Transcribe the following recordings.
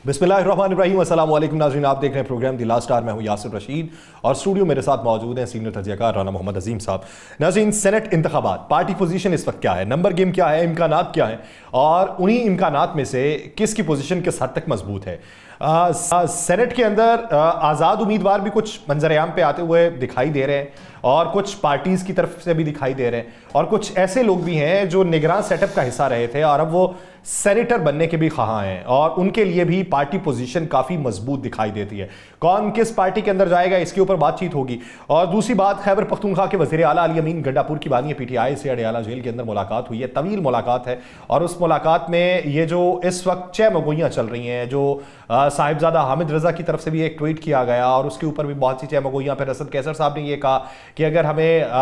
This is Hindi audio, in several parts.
बिस्मिल्लाहिर्रहमानिर्रहीम, अस्सलाम वालेकुम नाज़रीन, आप देख रहे हैं प्रोग्राम दी लास्ट आवर। मैं हूं यासिर रशीद और स्टूडियो मेरे साथ मौजूद हैं सीनियर तजज़ियाकार राना मोहम्मद अजीम साहब। नाज़रीन, सेनेट इंतखाबात, पार्टी पोजीशन इस वक्त क्या है, नंबर गेम क्या है, इम्कानात क्या है और उन्हीं इम्कानात में से किसकी पोजीशन किस हद तक मजबूत है। सेनेट के अंदर आज़ाद उम्मीदवार भी कुछ मंजर-ए-आम पे आते हुए दिखाई दे रहे हैं और कुछ पार्टीज़ की तरफ से भी दिखाई दे रहे हैं और कुछ ऐसे लोग भी हैं जो निगरान सेटअप का हिस्सा रहे थे और अब वो सेनेटर बनने के भी ख्वाह हैं और उनके लिए भी पार्टी पोजीशन काफ़ी मजबूत दिखाई देती है। कौन किस पार्टी के अंदर जाएगा इसके ऊपर बातचीत होगी। और दूसरी बात, खैबर पख्तूनख्वा के वज़ीर आला अली अमीन गंडापुर की बानी है, PTI से अडयाला जेल के अंदर मुलाकात हुई है, तवील मुलाकात है और उस मुलाकात में ये जो इस वक्त चहमगोइयाँ चल रही हैं, जो साहिबजादा हामिद रजा की तरफ से भी एक ट्वीट किया गया और उसके ऊपर भी बहुत सी चहमगोइयाँ। फिर असद कैसर साहब ने यह कहा कि अगर हमें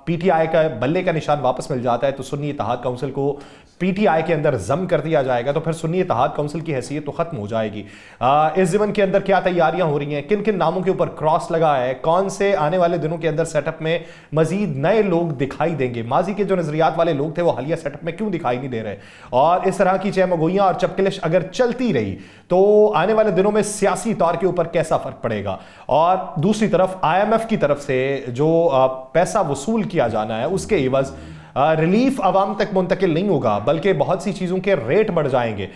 PTI का बल्ले का निशान वापस मिल जाता है तो सुन्नी इत्तेहाद काउंसिल को PTI के अंदर जम कर दिया जाएगा, तो फिर सुन्नी इत्तेहाद काउंसिल की हैसियत तो खत्म हो जाएगी। इस ज़मन के अंदर क्या तैयारियां हो रही हैं, किन किन नामों के ऊपर क्रॉस लगा है, कौन से आने वाले दिनों के अंदर सेटअप में मजीद नए लोग दिखाई देंगे, माजी के जो नजरियात वाले लोग थे वो हालिया सेटअप में क्यों दिखाई नहीं दे रहे। और इस तरह की चहमगोइयां और चपकलिश अगर चलती रही तो आने वाले दिनों में सियासी तौर के ऊपर कैसा फर्क पड़ेगा। और दूसरी तरफ IMF की तरफ से जो पैसा वसूल किया जाना है उसके एवज रिलीफ आवाम तक मुंतकिल नहीं होगा, बल्कि बहुत सी चीज़ों के रेट बढ़ जाएंगे।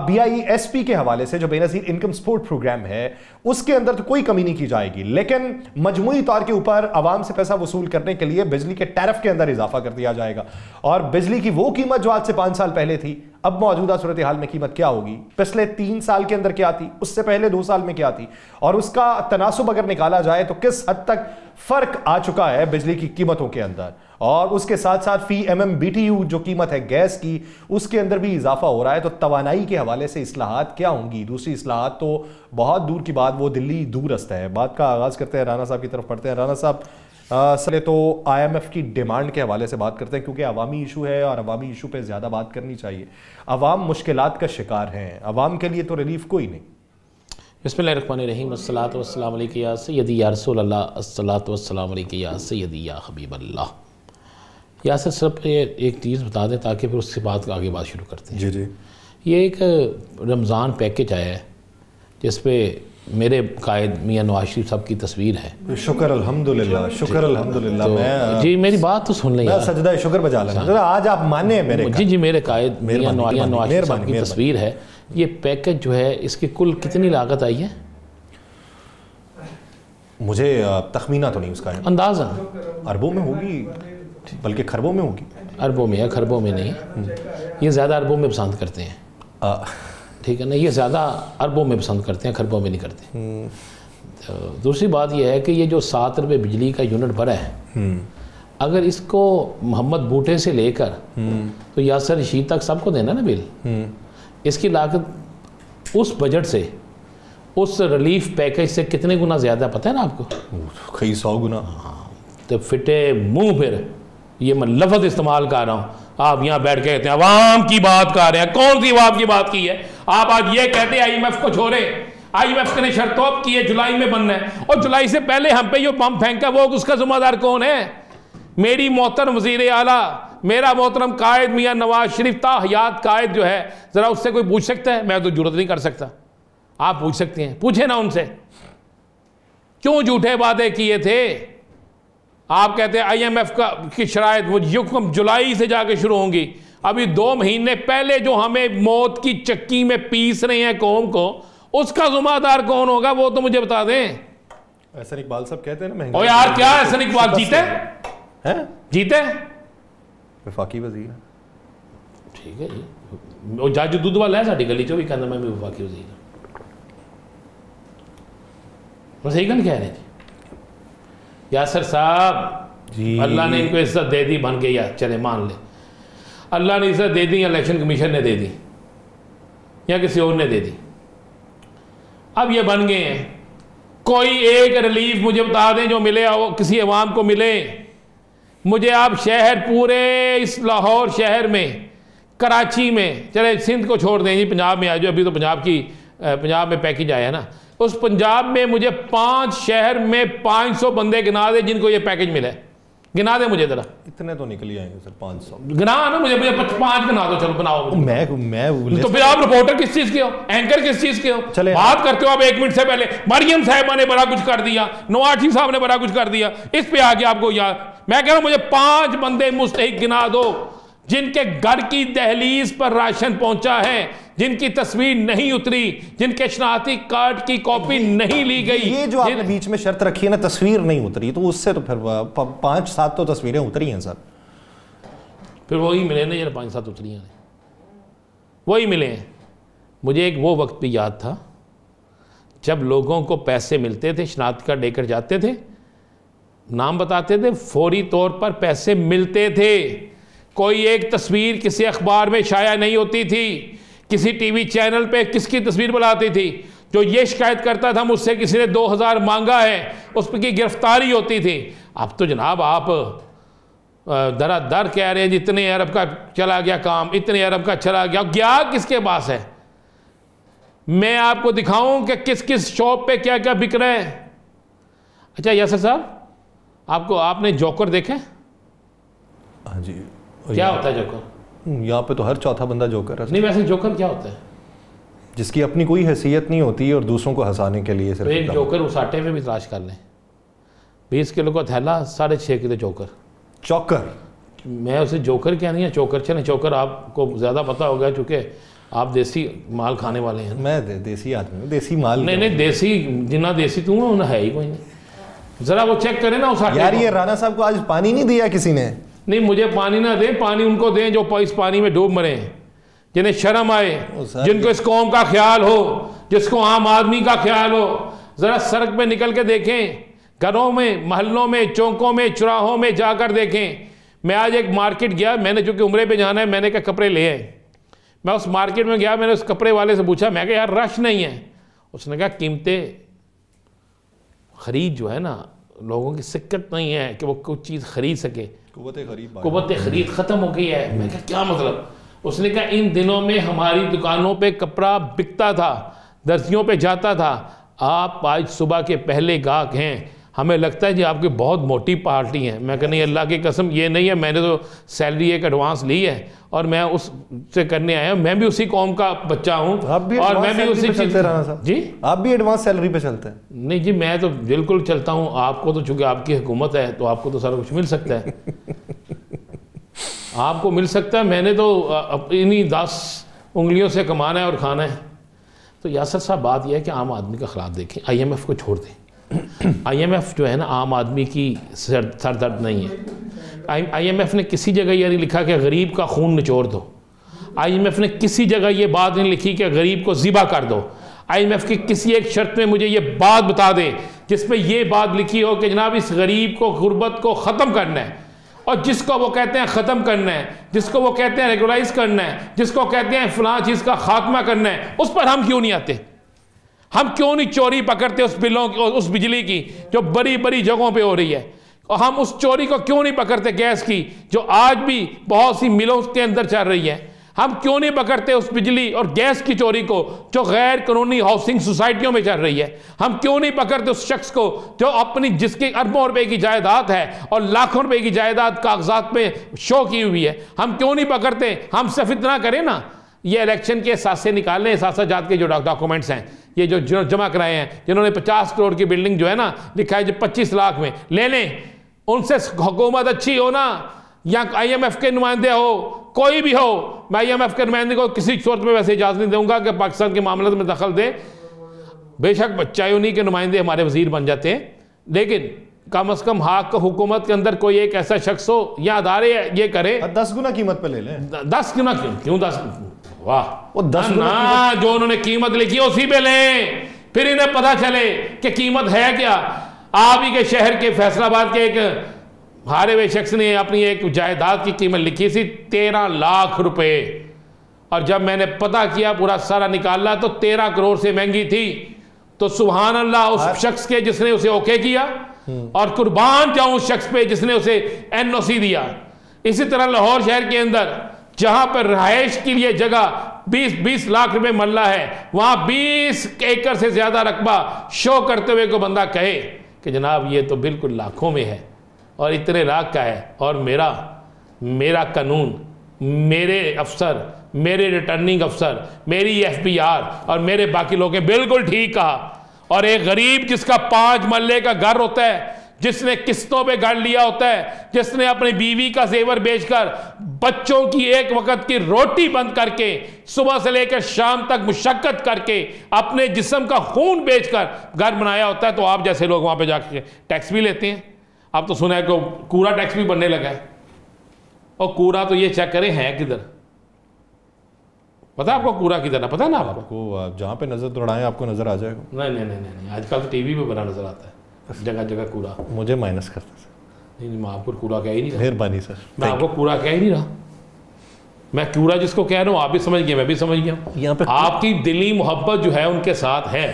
BISP के हवाले से जो बेनज़ीर इनकम सपोर्ट प्रोग्राम है उसके अंदर तो कोई कमी नहीं की जाएगी, लेकिन मजमूई तौर के ऊपर आवाम से पैसा वसूल करने के लिए बिजली के टैरिफ के अंदर इजाफा कर दिया जाएगा। और बिजली की वो कीमत जो आज से 5 साल पहले थी, अब मौजूदा सूरत हाल में कीमत क्या होगी, पिछले 3 साल के अंदर क्या थी, उससे पहले 2 साल में क्या थी, और उसका तनासुब अगर निकाला जाए तो किस हद तक फर्क आ चुका है बिजली की कीमतों के अंदर। और उसके साथ साथ फी MMBTU जो कीमत है गैस की, उसके अंदर भी इजाफा हो रहा है। तो तवानाई के हवाले से इस्लाहात क्या होंगी, दूसरी इस्लाहात तो बहुत दूर की बात, वो दिल्ली दूरस्त है। बात का आगाज करते हैं, राना साहब की तरफ पढ़ते हैं। राना साहब, चले तो IMF की डिमांड के हवाले से बात करते हैं, क्योंकि अवामी इशू है और अवामी इशू पे ज़्यादा बात करनी चाहिए। अवाम मुश्किलात का शिकार हैं, अवाम के लिए तो रिलीफ कोई नहीं। बिस्मिल्लाहिर्रहमानिर्रहीम, अस्सलातु वस्सलामु अलैका या सय्यदी या रसूल अल्लाह, अस्सलातु वस्सलामु अलैका या सय्यदी या हबीब अल्लाह। यासिर साहब एक चीज़ बता दें ताकि फिर उसके बाद आगे बात शुरू करते हैं। जी जी। ये एक रमज़ान पैकेज आया है जिस पे मेरे कायद मियाँ नवाज शरीफ साहब की तस्वीर है। शुक्र अल्हम्दुलिल्लाह, शुक्र अल्हम्दुलिल्लाह। तो जी मेरी बात तो सुन लें यार, सजदा शुक्र बजा लें आज आप माने मेरे। जी मेरे कायद मियाँ नवाज शरीफ साहब की तस्वीर है। ये पैकेज जो है इसकी कुल कितनी लागत आई है? मुझे तखमीना तो नहीं उसका है, अंदाज़ा अरबों में होगी, बल्कि खरबों में होगी। अरबों में है, खरबों में नहीं। ये ज़्यादा अरबों में पसंद करते हैं, ठीक है ना, ये ज़्यादा अरबों में पसंद करते हैं, खरबों में नहीं करते। तो दूसरी बात यह है कि ये जो 7 रुपये बिजली का यूनिट भरा है, अगर इसको मोहम्मद बूटे से लेकर तो यासिर रशीद तक सबको देना ना बिल, इसकी लागत उस बजट से, उस रिलीफ पैकेज से कितने गुना ज़्यादा पता है ना आपको? कई 100 गुना। हाँ, तो फिटे मुंह, फिर ये मैं लफ्ज़ इस्तेमाल कर रहा हूँ, आप यहाँ बैठ के कहते हैं अवाम की बात कर रहे हैं। कौन सी अवाम की बात की है? आप आज ये कहते हैं IMF को छोड़े, IMF ने शर्तों की है जुलाई में बनना है, और जुलाई से पहले हम पे जो बम फेंका वो उसका जिम्मेदार कौन है? मेरी मोहतरम वज़ीर आला, मेरा मोहतरम कायद मियाँ नवाज शरीफ ताहयात कायद जो है, ज़रा उससे कोई पूछ सकता है? मैं तो जुर्रत नहीं कर सकता, आप पूछ सकते हैं, पूछे ना उनसे, क्यों झूठे वादे किए थे? आप कहते हैं IMF का की शराइत वो युक्म जुलाई से जाके शुरू होंगी, अभी 2 महीने पहले जो हमें मौत की चक्की में पीस रहे हैं कौम को, उसका जिम्मेदार कौन होगा वो तो मुझे बता दें। एहसन इकबाल साहब कहते हैं ना महंगाई। ओ यार, क्या एहसन इकबाल जीते हैं? जीते वफाकी वजीर, ठीक है जी, वो जज दूध वाला है साड़ी गली चो भी कहना मैं भी वफाकी वजीर, वो सही गल कह रहे जी। यासिर साहब जी, अल्लाह ने इनको इज्जत दे दी, बन गई यार, चले मान ले, अल्लाह ने इज्जत दे दी, इलेक्शन कमीशन ने दे दी या किसी और ने दे दी, अब ये बन गए हैं। कोई एक रिलीफ मुझे बता दें जो मिले, किसी अवाम को मिले। मुझे आप शहर, पूरे इस लाहौर शहर में, कराची में, चले सिंध को छोड़ दें जी, पंजाब में आ जाओ, अभी तो पंजाब में पैकेज आया ना, उस पंजाब में मुझे 5 शहर में 500 बंदे गिना दे जिनको ये पैकेज मिले, गिना दे मुझे जरा। इतने तो निकल ही आएंगे सर, 500 गिना ना मुझे, 5 गिना दो, चलो बनाओ। मैं तो फिर आप रिपोर्टर किस चीज के हो, एंकर किस चीज के हो? चले बात करते हो आप 1 मिनट से पहले मरियम साहिबा ने बड़ा कुछ कर दिया, नवाजी साहब ने बड़ा कुछ कर दिया, इस पे आके आपको यार मैं कह रहा हूं मुझे 5 बंदे मुस्तहिक गिना दो जिनके घर की दहलीज पर राशन पहुंचा है, जिनकी तस्वीर नहीं उतरी, जिनके शनाख्ती कार्ड की कॉपी नहीं ली गई। ये जो आपने बीच में शर्त रखी है ना, तस्वीर नहीं उतरी, तो उससे तो फिर 5-7 तो तस्वीरें उतरी हैं सर। फिर वही मिले ना यार, 5-7 उतरी हैं, वही मिले हैं। मुझे एक वो वक्त भी याद था जब लोगों को पैसे मिलते थे, शनाख्ती कार्ड लेकर जाते थे, नाम बताते थे, फौरी तौर पर पैसे मिलते थे। कोई एक तस्वीर किसी अखबार में शाया नहीं होती थी, किसी टीवी चैनल पे किसकी तस्वीर बुलाती थी, जो ये शिकायत करता था मुझसे किसी ने 2000 मांगा है, उस पर की गिरफ्तारी होती थी। अब तो जनाब आप दर कह रहे हैं जितने अरब का चला गया काम, इतने अरब का चला गया, गया किसके पास है? मैं आपको दिखाऊं कि किस किस शॉप पे क्या क्या बिक रहा है। अच्छा यासर साहब, आपने जोकर देखे? हाँ जी। क्या होता है जोकर? यहाँ पे तो हर चौथा बंदा जोकर है। नहीं, वैसे जोकर क्या होता है? जिसकी अपनी कोई हैसियत नहीं होती और दूसरों को हंसाने के लिए सिर्फ। तो एक जोकर उस आटे में भी तलाश कर लें, 20 किलो का थैला, 6.5 किलो जोकर। चौकर? मैं उसे जोकर क्या नहीं है, चोकर। चले चोकर आपको ज़्यादा पता होगा क्योंकि आप देसी माल खाने वाले हैं। मैं देसी आदमी हूँ, देसी माल नहीं देसी, जितना देसी तू है उन्हें है ही कोई नहीं। ज़रा वो चेक करें ना उस आटे यार। ये राणा साहब को आज पानी नहीं दिया किसी ने? नहीं, मुझे पानी ना दें, पानी उनको दें जो इस पानी में डूब मरे, जिन्हें शर्म आए, जिनको इस कौम का ख्याल हो, जिसको आम आदमी का ख्याल हो। ज़रा सड़क पे निकल के देखें, घरों में, मोहल्लों में, चौकों में, चौराहों में जाकर देखें। मैं आज एक मार्केट गया, मैंने चूँकि उम्रे पे जाना है, मैंने कहा कपड़े ले आए। मैं उस मार्केट में गया, मैंने उस कपड़े वाले से पूछा, मैं कहा यार रश नहीं है? उसने कहा कीमतें खरीद जो है ना, लोगों की सिक्कत नहीं है कि वो कुछ चीज़ खरीद सके, कुव्वत खरीद ख़त्म हो गई है। मैं कहा क्या मतलब? उसने कहा इन दिनों में हमारी दुकानों पे कपड़ा बिकता था, दर्जियों पे जाता था, आप आज सुबह के पहले गाहक हैं, हमें लगता है जी आपकी बहुत मोटी पार्टी है। मैं कहा नहीं, अल्लाह की कसम ये नहीं है, मैंने तो सैलरी एक एडवांस ली है और मैं उससे करने आया हूँ, मैं भी उसी कौम का बच्चा हूँ और मैं भी उसी चीज़ जी। आप भी एडवांस सैलरी पे चलते हैं? नहीं जी, मैं तो बिल्कुल चलता हूँ। आपको तो चूँकि आपकी हुकूमत है तो आपको तो सारा कुछ मिल सकता है आपको मिल सकता है, मैंने तो इन्हीं 10 उंगलियों से कमाना है और खाना है। तो यासर साहब बात यह है कि आम आदमी का खिलाफ देखें, IMF को छोड़ दें। IMF जो है ना आम आदमी की सरदर्द नहीं है। IMF ने किसी जगह ये नहीं लिखा कि गरीब का खून निचोड़ दो। IMF ने किसी जगह ये बात नहीं लिखी कि गरीब को ज़िबा कर दो। IMF की किसी एक शर्त में मुझे ये बात बता दें जिस पे ये बात लिखी हो कि जनाब इस गरीब को, गुर्बत को ख़त्म करना है, और जिसको वो कहते हैं ख़त्म करना है, जिसको वो कहते हैं रेगुलाइज करना है, जिसको कहते हैं फ़लाँ चीज़ का खात्मा करना है, उस पर हम क्यों नहीं आते? हम क्यों नहीं चोरी पकड़ते उस बिलों की, उस बिजली की जो बड़ी बड़ी जगहों पे हो रही है? और हम उस चोरी को क्यों नहीं पकड़ते गैस की जो आज भी बहुत सी मिलों के अंदर चल रही है? हम क्यों नहीं पकड़ते उस बिजली और गैस की चोरी को जो गैर कानूनी हाउसिंग सोसाइटियों में चल रही है? हम क्यों नहीं पकड़ते उस शख्स को जो अपनी, जिसकी अरबों रुपए की जायदाद है और लाखों रुपए की जायदाद कागजात पे शो की हुई है? हम क्यों नहीं पकड़ते? हम सिर्फ इतना करें ना, ये इलेक्शन के एहसासे निकालें, एहसास के जो डॉक्यूमेंट्स हैं, ये जो जमा कराए हैं, जिन्होंने 50 करोड़ की बिल्डिंग जो है ना लिखा है जो 25 लाख में ले लें, उनसे हुकूमत अच्छी हो ना, या IMF के नुमाइंदे हो, कोई भी हो। मैं IMF के नुमाइंदे को किसी सूरत में वैसे इजाज़त नहीं दूंगा कि पाकिस्तान के मामले में दखल दे। बेशक चाहे उन्हीं के नुमाइंदे हमारे वजीर बन जाते हैं, लेकिन कम अज़ कम हाक हुकूमत के अंदर कोई एक ऐसा शख्स हो या अदारे ये करे। 10 गुना कीमत पे ले लें। 10 गुना क्यों 10? वाह, वो 10 गुना जो उन्होंने कीमत लिखी उसी पे लें, फिर इन्हें पता चले कि कीमत है क्या। आप ही के शहर के फैसलाबाद के एक हारे हुए शख्स ने अपनी एक जायदाद की कीमत लिखी थी 13 लाख रुपए, और जब मैंने पता किया पूरा सारा निकाला तो 13 करोड़ से महंगी थी। तो सुभान अल्लाह उस शख्स के जिसने उसे ओके किया, और कुर्बान जाऊं उस शख्स पे जिसने उसे NOC दिया। इसी तरह लाहौर शहर के अंदर जहां पर रहायश के लिए जगह 20 लाख रुपए मल्ला है, वहां 20 एकड़ से ज्यादा रकबा शो करते हुए को बंदा कहे कि जनाब ये तो बिल्कुल लाखों में है, और इतने लाख का है, और मेरा कानून, मेरे अफसर, मेरे रिटर्निंग अफसर, मेरी FPR और मेरे बाकी लोग हैं, बिल्कुल ठीक कहा। और एक गरीब जिसका 5 मरले का घर होता है, जिसने किस्तों पे घर लिया होता है, जिसने अपनी बीवी का जेवर बेचकर बच्चों की एक वक्त की रोटी बंद करके सुबह से लेकर शाम तक मुशक्कत करके अपने जिस्म का खून बेचकर घर बनाया होता है, तो आप जैसे लोग वहां पे जाके टैक्स भी लेते हैं। अब तो सुना है कि कूड़ा टैक्स भी बनने लगा है, और कूड़ा तो ये चेक करें है किधर, पता है आपको कूड़ा किधर है? पता है ना आपको? आप जहाँ पे नजर दौड़ाएं आपको नजर आ जाएगा। नहीं, आजकल तो TV पे बना नजर आता है जगह जगह कूड़ा। मुझे माइनस करता सर। नहीं, मैं आपको कूड़ा कह ही नहीं रहा। मेहरबानी सर। मैं आपको कूड़ा कह ही नहीं रहा। मैं कूड़ा जिसको कह रहा हूँ आप भी समझ गए, मैं भी समझ गया। यहाँ पे आपकी दिली मोहब्बत जो है उनके साथ है,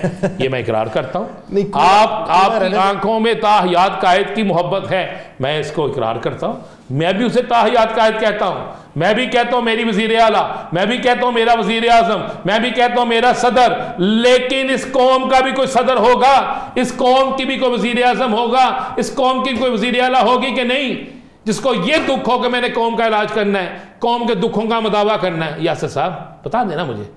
ये मैं इकरार करता हूँ। आपकी आंखों में ताहयात कायद की मोहब्बत है, मैं इसको इकरार करता हूँ। मैं भी उसे ताहयात कायद कहता हूँ। मैं भी कहता हूँ मेरी वजीर आला, मैं भी कहता हूँ मेरा वजीर आजम, मैं भी कहता हूँ मेरा सदर, लेकिन इस कौम का भी कोई सदर होगा, इस कौम की भी कोई वजीर आजम होगा, इस कौम की कोई वजीर आला होगी कि नहीं, जिसको ये दुख हो कि मैंने कौम का इलाज करना है, कौम के दुखों का मदावा करना है। यासिर साहब बता देना मुझे,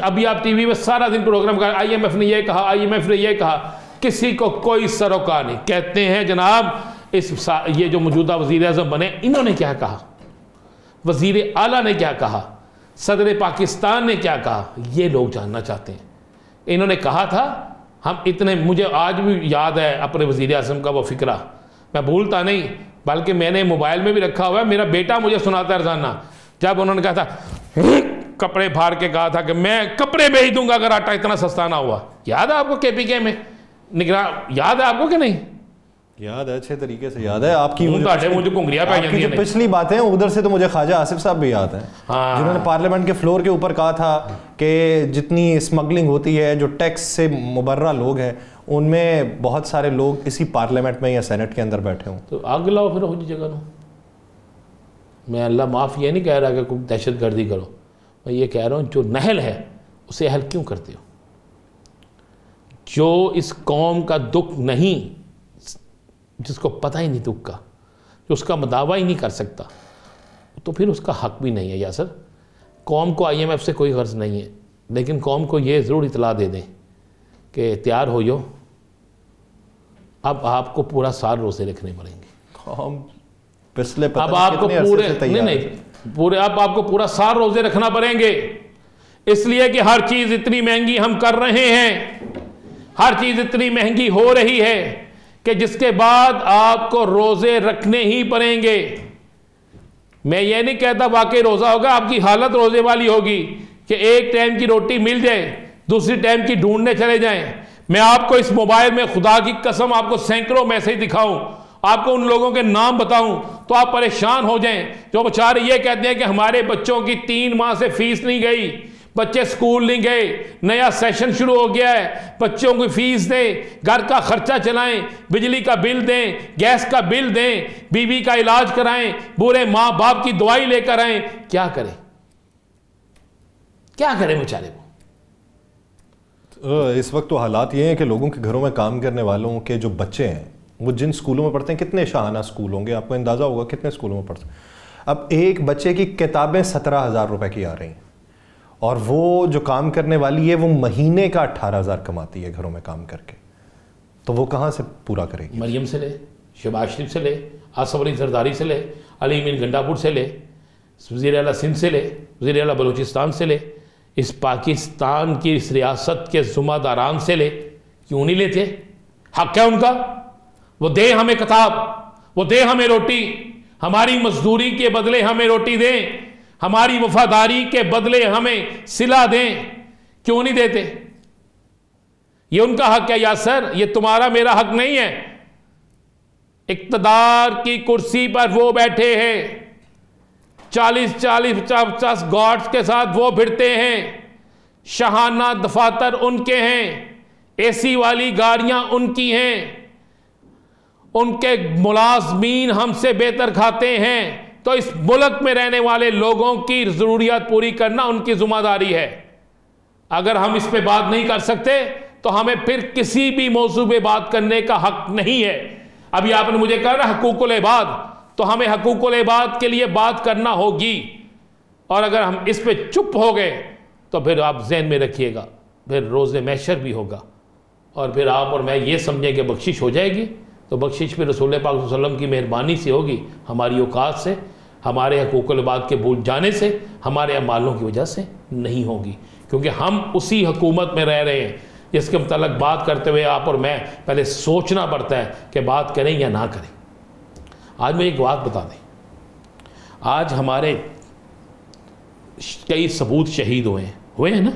अभी आप TV में सारा दिन प्रोग्राम कर, IMF ने ये कहा, IMF ने ये कहा, किसी को कोई सरोकार नहीं। कहते हैं जनाब ये जो मौजूदा वजीर आज़म बने, इन्होंने क्या कहा, वजीर आला ने क्या कहा, सदर पाकिस्तान ने क्या कहा, ये लोग जानना चाहते हैं। इन्होंने कहा था हम इतने, मुझे आज भी याद है अपने वजीर आज़म का वो फिक्रा, मैं भूलता नहीं, बल्कि मैंने मोबाइल में भी रखा हुआ है, मेरा बेटा मुझे सुनाता है रोजाना, जब उन्होंने कहा था कपड़े फाड़ के कहा था कि मैं कपड़े भेज दूंगा अगर आटा इतना सस्ता ना हुआ। याद है आपको KPK में निगरान, याद है आपको कि नहीं? याद है, अच्छे तरीके से याद है। आपकी मुझे कुंगरिया आपकी जो पिछली बातें हैं उधर से तो मुझे ख्वाजा आसिफ साहब भी याद हैं, जिन्होंने पार्लियामेंट के फ्लोर के ऊपर कहा था कि जितनी स्मगलिंग होती है, जो टैक्स से मुबर्रा लोग हैं, उनमें बहुत सारे लोग इसी पार्लियामेंट में या सेनेट के अंदर बैठे हों। तो आग लाओ फिर हो जगह नो। मैं अल्लाह माफ़ ये नहीं कह रहा कि कोई दहशत गर्दी करो, मैं ये कह रहा हूँ जो नहल है उसे अहल क्यों करते हो? जो इस कौम का दुख नहीं, जिसको पता ही नहीं दुख का, जो उसका मदावा ही नहीं कर सकता, तो फिर उसका हक भी नहीं है। यासर, कौम को IMF से कोई गर्ज नहीं है, लेकिन कौम को ये ज़रूर इतला दे दें कि तैयार हो जो, अब आपको पूरा साल रोज़े रखने पड़ेंगे। पिछले अब आपको आपको पूरा साल रोज़े रखना पड़ेंगे, इसलिए कि हर चीज़ इतनी महंगी हम कर रहे हैं, हर चीज़ इतनी महंगी हो रही है कि जिसके बाद आपको रोज़े रखने ही पड़ेंगे। मैं ये नहीं कहता वाकई रोज़ा होगा, आपकी हालत रोज़े वाली होगी कि एक टाइम की रोटी मिल जाए, दूसरी टाइम की ढूंढने चले जाएं। मैं आपको इस मोबाइल में खुदा की कसम आपको सैकड़ों मैसेज दिखाऊं, आपको उन लोगों के नाम बताऊं तो आप परेशान हो जाएं जो बेचारे ये कहते हैं कि हमारे बच्चों की 3 माह से फीस नहीं गई, बच्चे स्कूल नहीं गए, नया सेशन शुरू हो गया है, बच्चों की फीस दें, घर का खर्चा चलाएं, बिजली का बिल दें, गैस का बिल दें, बीवी का इलाज कराएं, बुरे माँ बाप की दवाई लेकर आएं। क्या करें, क्या करें बेचारे को? इस वक्त तो हालात ये हैं कि लोगों के घरों में काम करने वालों के जो बच्चे हैं वो जिन स्कूलों में पढ़ते हैं, कितने शाहाना स्कूल होंगे, आपको अंदाज़ा होगा कितने स्कूलों में पढ़ते हैं। अब एक बच्चे की किताबें 17,000 रुपए की आ रही हैं, और वो जो काम करने वाली है वो महीने का 18,000 कमाती है घरों में काम करके, तो वो कहाँ से पूरा करेगी? मरियम से ले, शहबाज शरीफ से ले, आसफ अली जरदारी से ले, अली मीन गंडापुर से ले, वज़ीर आला सिंध से ले, वज़ीर आला बलूचिस्तान से ले, इस पाकिस्तान की इस रियासत के ज़िम्मेदारान से ले। क्यों नहीं लेते? हक है उनका, वो दे हमें किताब, वो दे हमें रोटी, हमारी मजदूरी के बदले हमें रोटी दें, हमारी वफादारी के बदले हमें सिला दें। क्यों नहीं देते? ये उनका हक है यासर, ये तुम्हारा मेरा हक नहीं है। इक्तदार की कुर्सी पर वो बैठे हैं, 40-50 गॉड्स के साथ वो फिरते हैं, शाहाना दफातर उनके हैं, AC वाली गाड़ियां उनकी हैं, उनके मुलाजमीन हमसे बेहतर खाते हैं। तो इस मुल्क में रहने वाले लोगों की ज़रूरियात पूरी करना उनकी जिम्मेदारी है। अगर हम इस पे बात नहीं कर सकते तो हमें फिर किसी भी मौजू पे बात करने का हक नहीं है। अभी आपने मुझे कहा ना हकूकुल इबाद, तो हमें हकूकुल इबाद के लिए बात करना होगी, और अगर हम इस पे चुप हो गए तो फिर आप जहन में रखिएगा, फिर रोज़े महशर भी होगा, और फिर आप और मैं ये समझें कि बख्शिश हो जाएगी, तो बख्शिश फिर रसूल पाक सल्लल्लाहु अलैहि वसल्लम की मेहरबानी से होगी, हमारी औकात से, हमारे हकूकुल इबाद के भूल जाने से, हमारे अमालों की वजह से नहीं होगी, क्योंकि हम उसी हुकूमत में रह रहे हैं जिसके मतलब बात करते हुए आप और मैं पहले सोचना पड़ता है कि बात करें या ना करें। आज मैं एक बात बता दें, आज हमारे कई सबूत शहीद हुए हैं ना,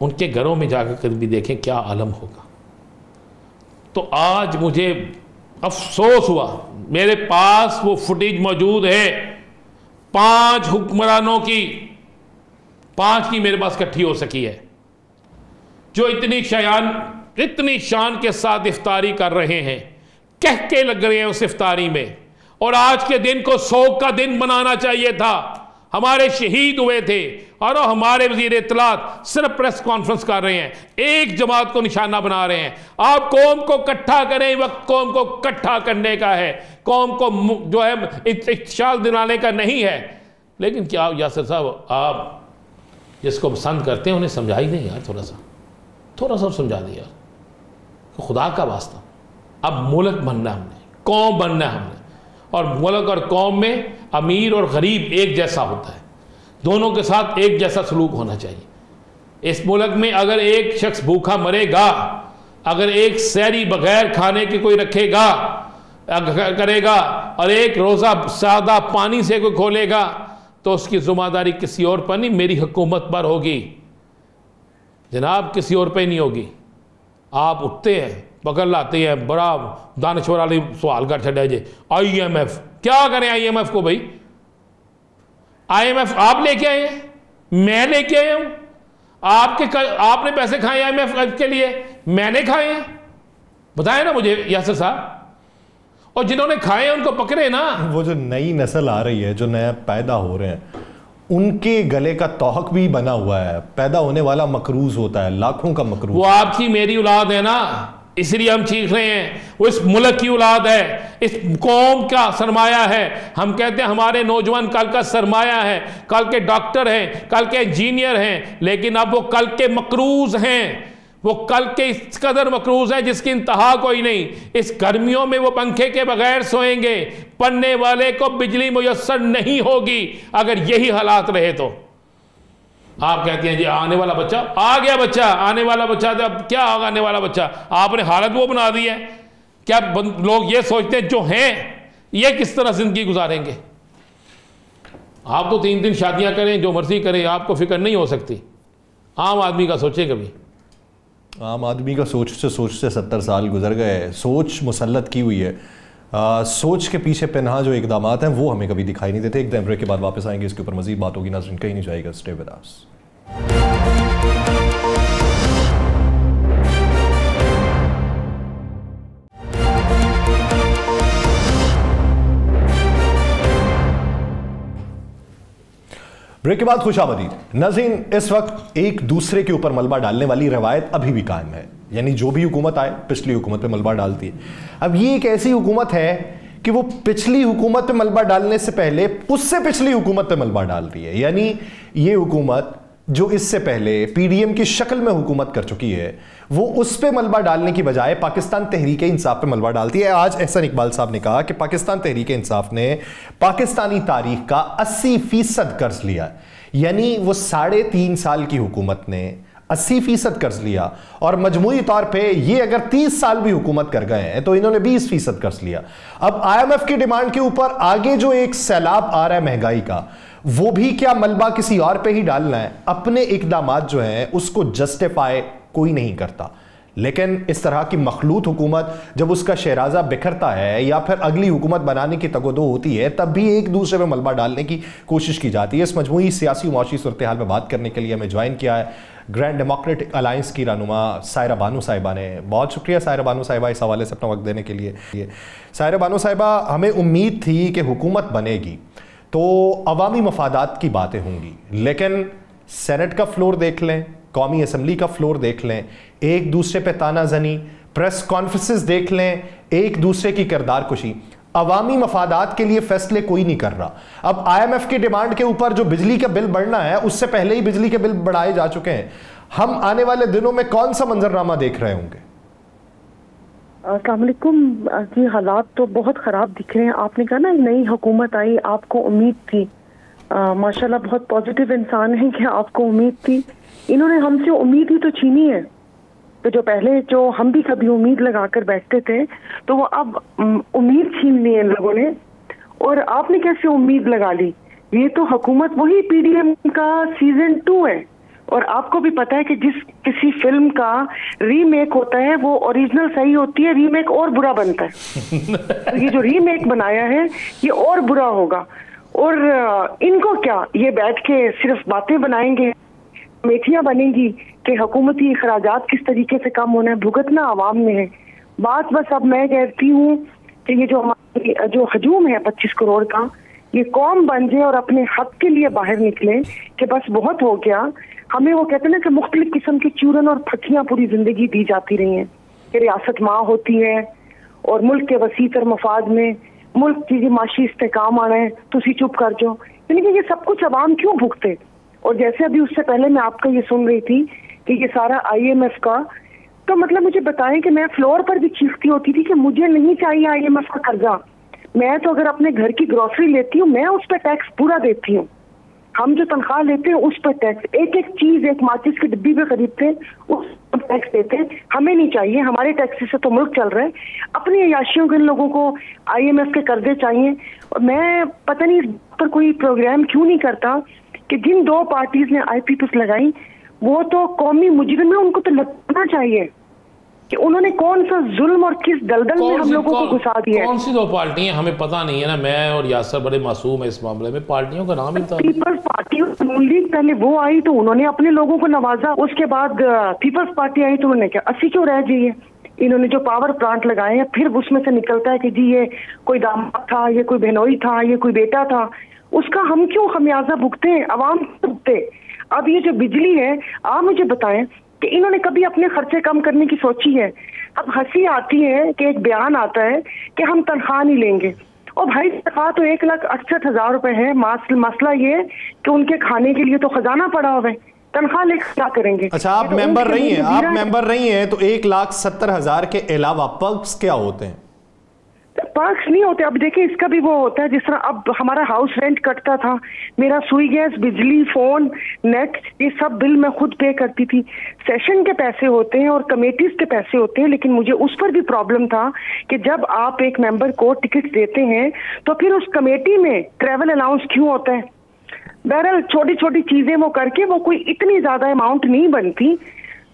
उनके घरों में जाकर कभी भी देखें क्या आलम होगा। तो आज मुझे अफसोस हुआ, मेरे पास वो फुटेज मौजूद है 5 हुक्मरानों की, 5 की मेरे पास इकट्ठी हो सकी है, जो इतनी शान के साथ इफ्तारी कर रहे हैं, कह के लग रहे हैं उस इफ्तारी में। और आज के दिन को सोग का दिन बनाना चाहिए था, हमारे शहीद हुए थे, और हमारे वजीर इत्तलात सिर्फ प्रेस कॉन्फ्रेंस कर रहे हैं, एक जमात को निशाना बना रहे हैं। आप कौम को इकट्ठा करें, वक्त कौम को इकट्ठा करने का है, कौम को जो है इत्तिशाल दिलाने का नहीं है। लेकिन क्या यासिर साहब, आप जिसको पसंद करते हैं उन्हें समझा ही नहीं यार, थोड़ा सा समझा दिया, खुदा का वास्ता। अब मुल्क बनना हमने, कौम बनना हमने, और मुल्क और कौम में अमीर और गरीब एक जैसा होता है, दोनों के साथ एक जैसा सलूक होना चाहिए। इस मुल्क में अगर एक शख्स भूखा मरेगा, अगर एक सहरी बगैर खाने के कोई रखेगा करेगा, और एक रोज़ा सादा पानी से कोई खोलेगा, तो उसकी ज़िम्मेदारी किसी और पर नहीं, मेरी हुकूमत पर होगी जनाब, किसी और पे नहीं होगी। आप उठते हैं, पकड़ लाते हैं, बड़ा दानश्वर वाली सवाल कर छड़ा जे IMF, क्या करें IMF को भाई? IMF आप लेके आए हैं, मैं लेके आया हूं, आपने पैसे खाए IMF के लिए, मैंने खाए हैं? बताएं ना मुझे यासिर साहब। और जिन्होंने खाए हैं उनको पकड़े ना। वो जो नई नस्ल आ रही है, जो नया पैदा हो रहे हैं, उनके गले का तोहक भी बना हुआ है, पैदा होने वाला मकरूज होता है, लाखों का मकरूज। वो आपकी मेरी औलाद है ना, इसलिए हम चीख रहे हैं। वो इस मुल्क की औलाद है, इस कौम का सरमाया है। हम कहते हैं हमारे नौजवान कल का सरमाया है, कल के डॉक्टर हैं, कल के इंजीनियर हैं, लेकिन अब वो कल के मकरूज हैं। वो कल के इस कदर मकरूज है जिसकी इंतहा कोई नहीं। इस गर्मियों में वो पंखे के बगैर सोएंगे, पढ़ने वाले को बिजली मुयस्सर नहीं होगी अगर यही हालात रहे तो। आप कहते हैं जी आने वाला बच्चा, आ गया बच्चा, आने वाला बच्चा, तो अब क्या होगा आने वाला बच्चा? आपने हालत वो बना दी है। क्या लोग ये सोचते हैं जो हैं ये किस तरह जिंदगी गुजारेंगे? आप तो 3 शादियां करें, जो मर्जी करें, आपको फिक्र नहीं हो सकती। आम आदमी का सोचे कभी। आम आदमी का सोचते 70 साल गुजर गए। सोच मुसल्लत की हुई है, सोच के पीछे पनाह जो इकदामात हैं वो हमें कभी दिखाई नहीं देते। एक दिन ब्रेक के बाद वापस आएंगे, इसके ऊपर मजीद बात होगी। नाज़रीन कहीं नहीं जाएगा, स्टे विद अस। ब्रेक के बाद खुशामदीद। नाज़रीन, इस वक्त एक दूसरे के ऊपर मलबा डालने वाली रवायत अभी भी कायम है, यानी जो भी हुकूमत आए पिछली हुकूमत पे मलबा डालती है। अब ये एक ऐसी हुकूमत है कि वो पिछली हुकूमत पे मलबा डालने से पहले उससे पिछली हुकूमत पे मलबा डाल रही है। यानी ये हुकूमत जो इससे पहले PDM की शक्ल में हुकूमत कर चुकी है, वो उस पे मलबा डालने की बजाय पाकिस्तान तहरीक इंसाफ पे मलबा डालती है। आज एहसन इकबाल साहब ने कहा कि पाकिस्तान तहरीक इंसाफ ने पाकिस्तानी तारीख का 80% कर्ज लिया, यानी वो 3.5 साल की हुकूमत ने 80% कर्ज लिया, और मजमूई तौर पे ये अगर 30 साल भी हुकूमत कर गए हैं तो इन्होंने 20% कर्ज लिया। अब IMF की डिमांड के ऊपर आगे जो एक सैलाब आ रहा है महंगाई का, वो भी क्या मलबा किसी और पे ही डालना है? अपने इकदामात जो हैं उसको जस्टिफाई कोई नहीं करता, लेकिन इस तरह की मखलूत हुकूमत जब उसका शहराजा बिखरता है या फिर अगली हुकूमत बनाने की तगोदो होती है, तब भी एक दूसरे में मलबा डालने की कोशिश की जाती है। इस मजमूई सियासी और माशी सूरत हाल में बात करने के लिए हमें ज्वाइन किया है ग्रैंड डेमोक्रेटिक अलायंस की रहनुमा सायरा बानो साहिबा ने। बहुत शुक्रिया सायरा बानो साहिबा इस हवाले से अपना वक्त देने के लिए। सायरा बानो साहिबा, हमें उम्मीद थी कि हुकूमत बनेगी तो अवामी मफादात की बातें होंगी, लेकिन सेनेट का फ्लोर देख लें, कौमी असम्बली का फ्लोर देख लें, एक दूसरे पे तानाजनी, प्रेस कॉन्फ्रेंसेस देख लें, एक दूसरे की किरदार कुशी, अवामी मफादात के लिए फैसले कोई नहीं कर रहा। अब IMF की डिमांड के ऊपर जो बिजली का बिल बढ़ना है, उससे पहले ही बिजली के बिल बढ़ाए जा चुके हैं। हम आने वाले दिनों में कौन सा मंजरनामा देख रहे होंगे? अस्सलाम वालेकुम जी, हालात तो बहुत ख़राब दिख रहे हैं। आपने कहा ना नई हुकूमत आई, आपको उम्मीद थी, माशाल्लाह बहुत पॉजिटिव इंसान है कि आपको उम्मीद थी। इन्होंने हमसे उम्मीद ही तो छीनी है। तो जो पहले जो हम भी कभी उम्मीद लगाकर बैठते थे, तो वो अब उम्मीद छीन ली इन लोगों ने। और आपने कैसे उम्मीद लगा ली? ये तो हुकूमत वही PDM का सीजन 2 है। और आपको भी पता है कि जिस किसी फिल्म का रीमेक होता है वो ओरिजिनल सही होती है, रीमेक और बुरा बनता है। तो ये जो रीमेक बनाया है ये और बुरा होगा। और इनको क्या, ये बैठ के सिर्फ बातें बनाएंगे, कमेटियां बनेंगी कि हुकूमती अखराजात किस तरीके से कम होना है, भुगतना आवाम में है। बात बस अब मैं कहती हूँ कि ये जो हमारी जो हजूम है 25 करोड़ का, ये कौम बन जाए और अपने हक के लिए बाहर निकले कि बस बहुत हो गया। हमें वो कहते हैं ना कि मुख्तलिफ किस्म की चूरन और फटियां पूरी जिंदगी दी जाती रही हैं कि रियासत माँ होती है और मुल्क के वसीतर मफाद में मुल्क की माशी इस्तेकाम आना है, तुसी चुप कर जाओ। यानी कि ये सब कुछ अवाम क्यों भुगते? और जैसे अभी उससे पहले मैं आपका ये सुन रही थी कि ये सारा IMF का, तो मतलब मुझे बताएं कि मैं फ्लोर पर भी चीखती होती थी कि मुझे नहीं चाहिए IMF का कर्जा। मैं तो अगर अपने घर की ग्रोसरी लेती हूँ, मैं उस पर टैक्स पूरा देती हूँ। हम जो तनख्वाह लेते हैं उस पर टैक्स, एक एक चीज, एक माचिस की डिब्बी पे खरीदते हैं उस पर टैक्स देते हैं। हमें नहीं चाहिए, हमारे टैक्स से तो मुल्क चल रहा है। अपनी अयाशियों के लोगों को IMF के कर्जे चाहिए। और मैं पता नहीं इस पर कोई प्रोग्राम क्यों नहीं करता कि जिन 2 पार्टीज ने IPPs लगाई वो तो कौमी मुजरिम है, उनको तो लगना चाहिए कि उन्होंने कौन सा जुल्म और किस दलदल में हम लोगों को घुसा दिया है। कौन सी 2 पार्टियां हमें पता नहीं है ना। मैं और यासर बड़े मासूम है इस मामले में, पार्टियों का नाम ही बता। पीपल्स पार्टी और नून लीग पहले वो आई तो उन्होंने अपने लोगों को नवाजा, उसके बाद पीपल्स पार्टी आई तो उन्होंने क्या 80 क्यों रह जाइए। इन्होंने जो पावर प्लांट लगाए हैं, फिर उसमें से निकलता है कि जी ये कोई दामाद था, ये कोई बहनोई था, ये कोई बेटा था। उसका हम क्यों खमियाजा भुगते, अवाम भुगते। अब ये जो बिजली है, आप मुझे बताएं कि इन्होंने कभी अपने खर्चे कम करने की सोची है? अब हंसी आती है कि एक बयान आता है कि हम तनख्वाह नहीं लेंगे। और भाई तनख्वाह तो 1,68,000 रुपए है। मसला ये कि उनके खाने के लिए तो खजाना पड़ा हुआ है, तनख्वाह लेकर क्या करेंगे? अच्छा, आप मेंबर रही हैं, आप मेंबर रही हैं, तो 1,70,000 के अलावा पर्क्स क्या होते हैं? पर्क्स नहीं होते। अब देखिए इसका भी वो होता है, जिस तरह अब हमारा हाउस रेंट कटता था, मेरा सुई गैस, बिजली, फोन, नेट, ये सब बिल मैं खुद पे करती थी। सेशन के पैसे होते हैं और कमेटीज के पैसे होते हैं, लेकिन मुझे उस पर भी प्रॉब्लम था कि जब आप एक मेंबर को टिकट देते हैं तो फिर उस कमेटी में ट्रेवल अलाउंस क्यों होता है? बहरहाल छोटी छोटी चीजें वो करके वो कोई इतनी ज्यादा अमाउंट नहीं बनती,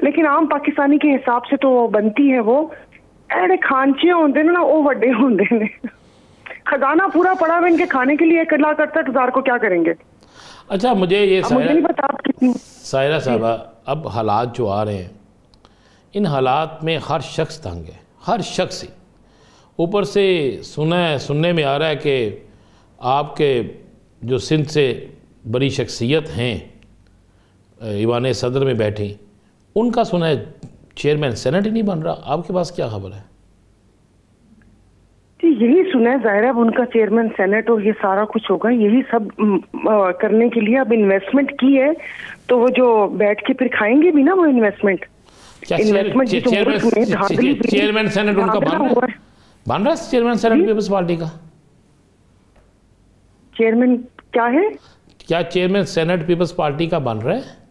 लेकिन आम पाकिस्तानी के हिसाब से तो बनती है। वो एड़े खांचे होंगे ना, वो बड़े होंगे ने। खजाना पूरा पड़ा हुआ इनके खाने के लिए 1,68,000 को क्या करेंगे? अच्छा, मुझे ये मुझे नहीं पता आप कितनी। सायरा साहबा, अब हालात जो आ रहे हैं, इन हालात में हर शख्स तंग है, हर शख्स ही। ऊपर से सुनने में आ रहा है कि आपके जो सिंध से बड़ी शख्सियत हैं, ईवान सदर में बैठी, उनका सुना है चेयरमैन सेनेट ही नहीं बन रहा। आपके पास क्या खबर है? जी यही सुना है, ज़ाहिर है अब उनका चेयरमैन सेनेट और ये सारा कुछ होगा। यही सब करने के लिए अब इन्वेस्टमेंट की है, तो वो जो बैठ के फिर खाएंगे भी ना वो इन्वेस्टमेंट। चेयरमैन सेनेट उनका बन रहा है चेयरमैन सेनेट पीपल्स पार्टी का? चेयरमैन क्या है? क्या चेयरमैन सेनेट पीपल्स पार्टी का बन रहा है?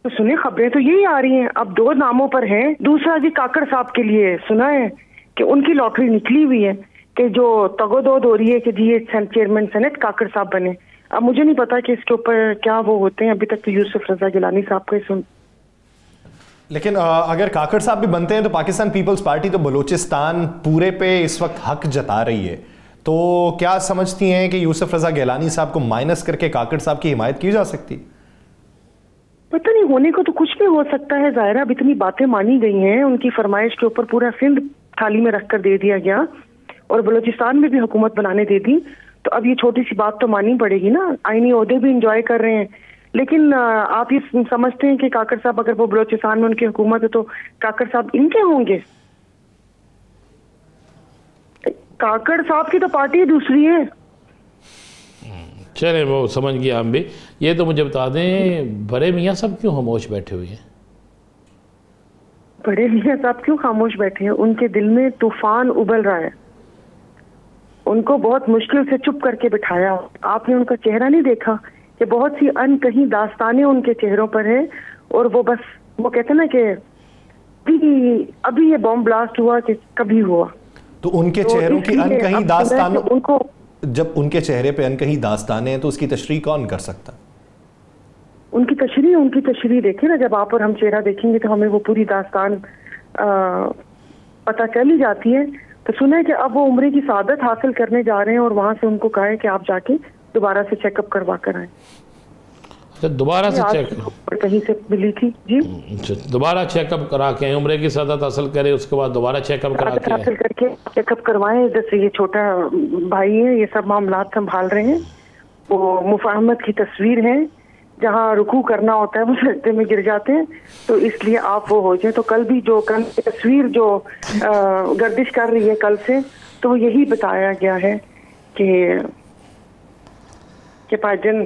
तो सुने, खबरें तो यही आ रही हैं। अब 2 नामों पर हैं। दूसरा जी काकड़ साहब के लिए सुना है कि उनकी लॉटरी निकली हुई है कि जो तगोदोद हो रही है कि जी ये चेयरमैन सेनेट काकड़ साहब बने। अब मुझे नहीं पता कि इसके ऊपर क्या वो होते हैं। अभी तक तो यूसुफ रजा गिलानी साहब का ही सुन। लेकिन अगर काकड़ साहब भी बनते हैं तो पाकिस्तान पीपल्स पार्टी तो बलूचिस्तान पूरे पे इस वक्त हक जता रही है, तो क्या समझती हैं कि यूसुफ रजा गिलानी साहब को माइनस करके काकड़ साहब की हिमायत की जा सकती? पता नहीं, होने को तो कुछ भी हो सकता है। ज़ाहिर अब इतनी बातें मानी गई हैं, उनकी फरमाइश के ऊपर पूरा सिंध थाली में रखकर दे दिया गया और बलूचिस्तान में भी हुकूमत बनाने दे दी, तो अब ये छोटी सी बात तो माननी पड़ेगी ना। आईनी ओहदे भी इंजॉय कर रहे हैं, लेकिन आप ये समझते हैं कि काकर साहब अगर वो बलोचिस्तान में उनकी हुकूमत है तो काकर साहब इनके होंगे? काकर साहब की तो पार्टी दूसरी है। चले वो समझ गया हम भी। ये तो मुझे बता दें, बड़े मियाँ साहब क्यों खामोश बैठे हुए हैं? बड़े मियाँ साहब क्यों खामोश बैठे हैं? उनके दिल में तूफान उबल रहा है। उनको बहुत मुश्किल से चुप करके बिठाया। आपने उनका चेहरा नहीं देखा कि बहुत सी अनकही दास्तानें उनके चेहरों पर है, और वो बस वो कहते ना कि अभी ये बॉम्ब ब्लास्ट हुआ कि कभी हुआ। तो उनके चेहरों की अनकही दास्तान, उनको जब उनके चेहरे पे अनकही दास्तानें हैं तो उसकी तशरीह कौन कर सकता? उनकी तशरीह देखें ना, जब आप और हम चेहरा देखेंगे तो हमें वो पूरी दास्तान पता चल ही जाती है। तो सुना है कि अब वो उम्रे की सादत हासिल करने जा रहे हैं और वहां से उनको कहा है कि आप जाके दोबारा से चेकअप करवा कर आए। अच्छा, दोबारा से चेक कहीं से मिली थी जी। दोबारा चेकअप करा के उम्रे की सादत हासिल करे, उसके बाद दोबारा चेकअप करा के हासिल करके चेकअप करवाएं। जैसे ये छोटा भाई है, ये सब मामलात संभाल रहे हैं। वो मुफाहमत की तस्वीर है, जहाँ रुकू करना होता है वो सजदे में गिर जाते हैं, तो इसलिए आप वो हो जाए। तो कल भी जो कल तस्वीर जो गर्दिश कर रही है कल से, तो यही बताया गया है कि भाईजान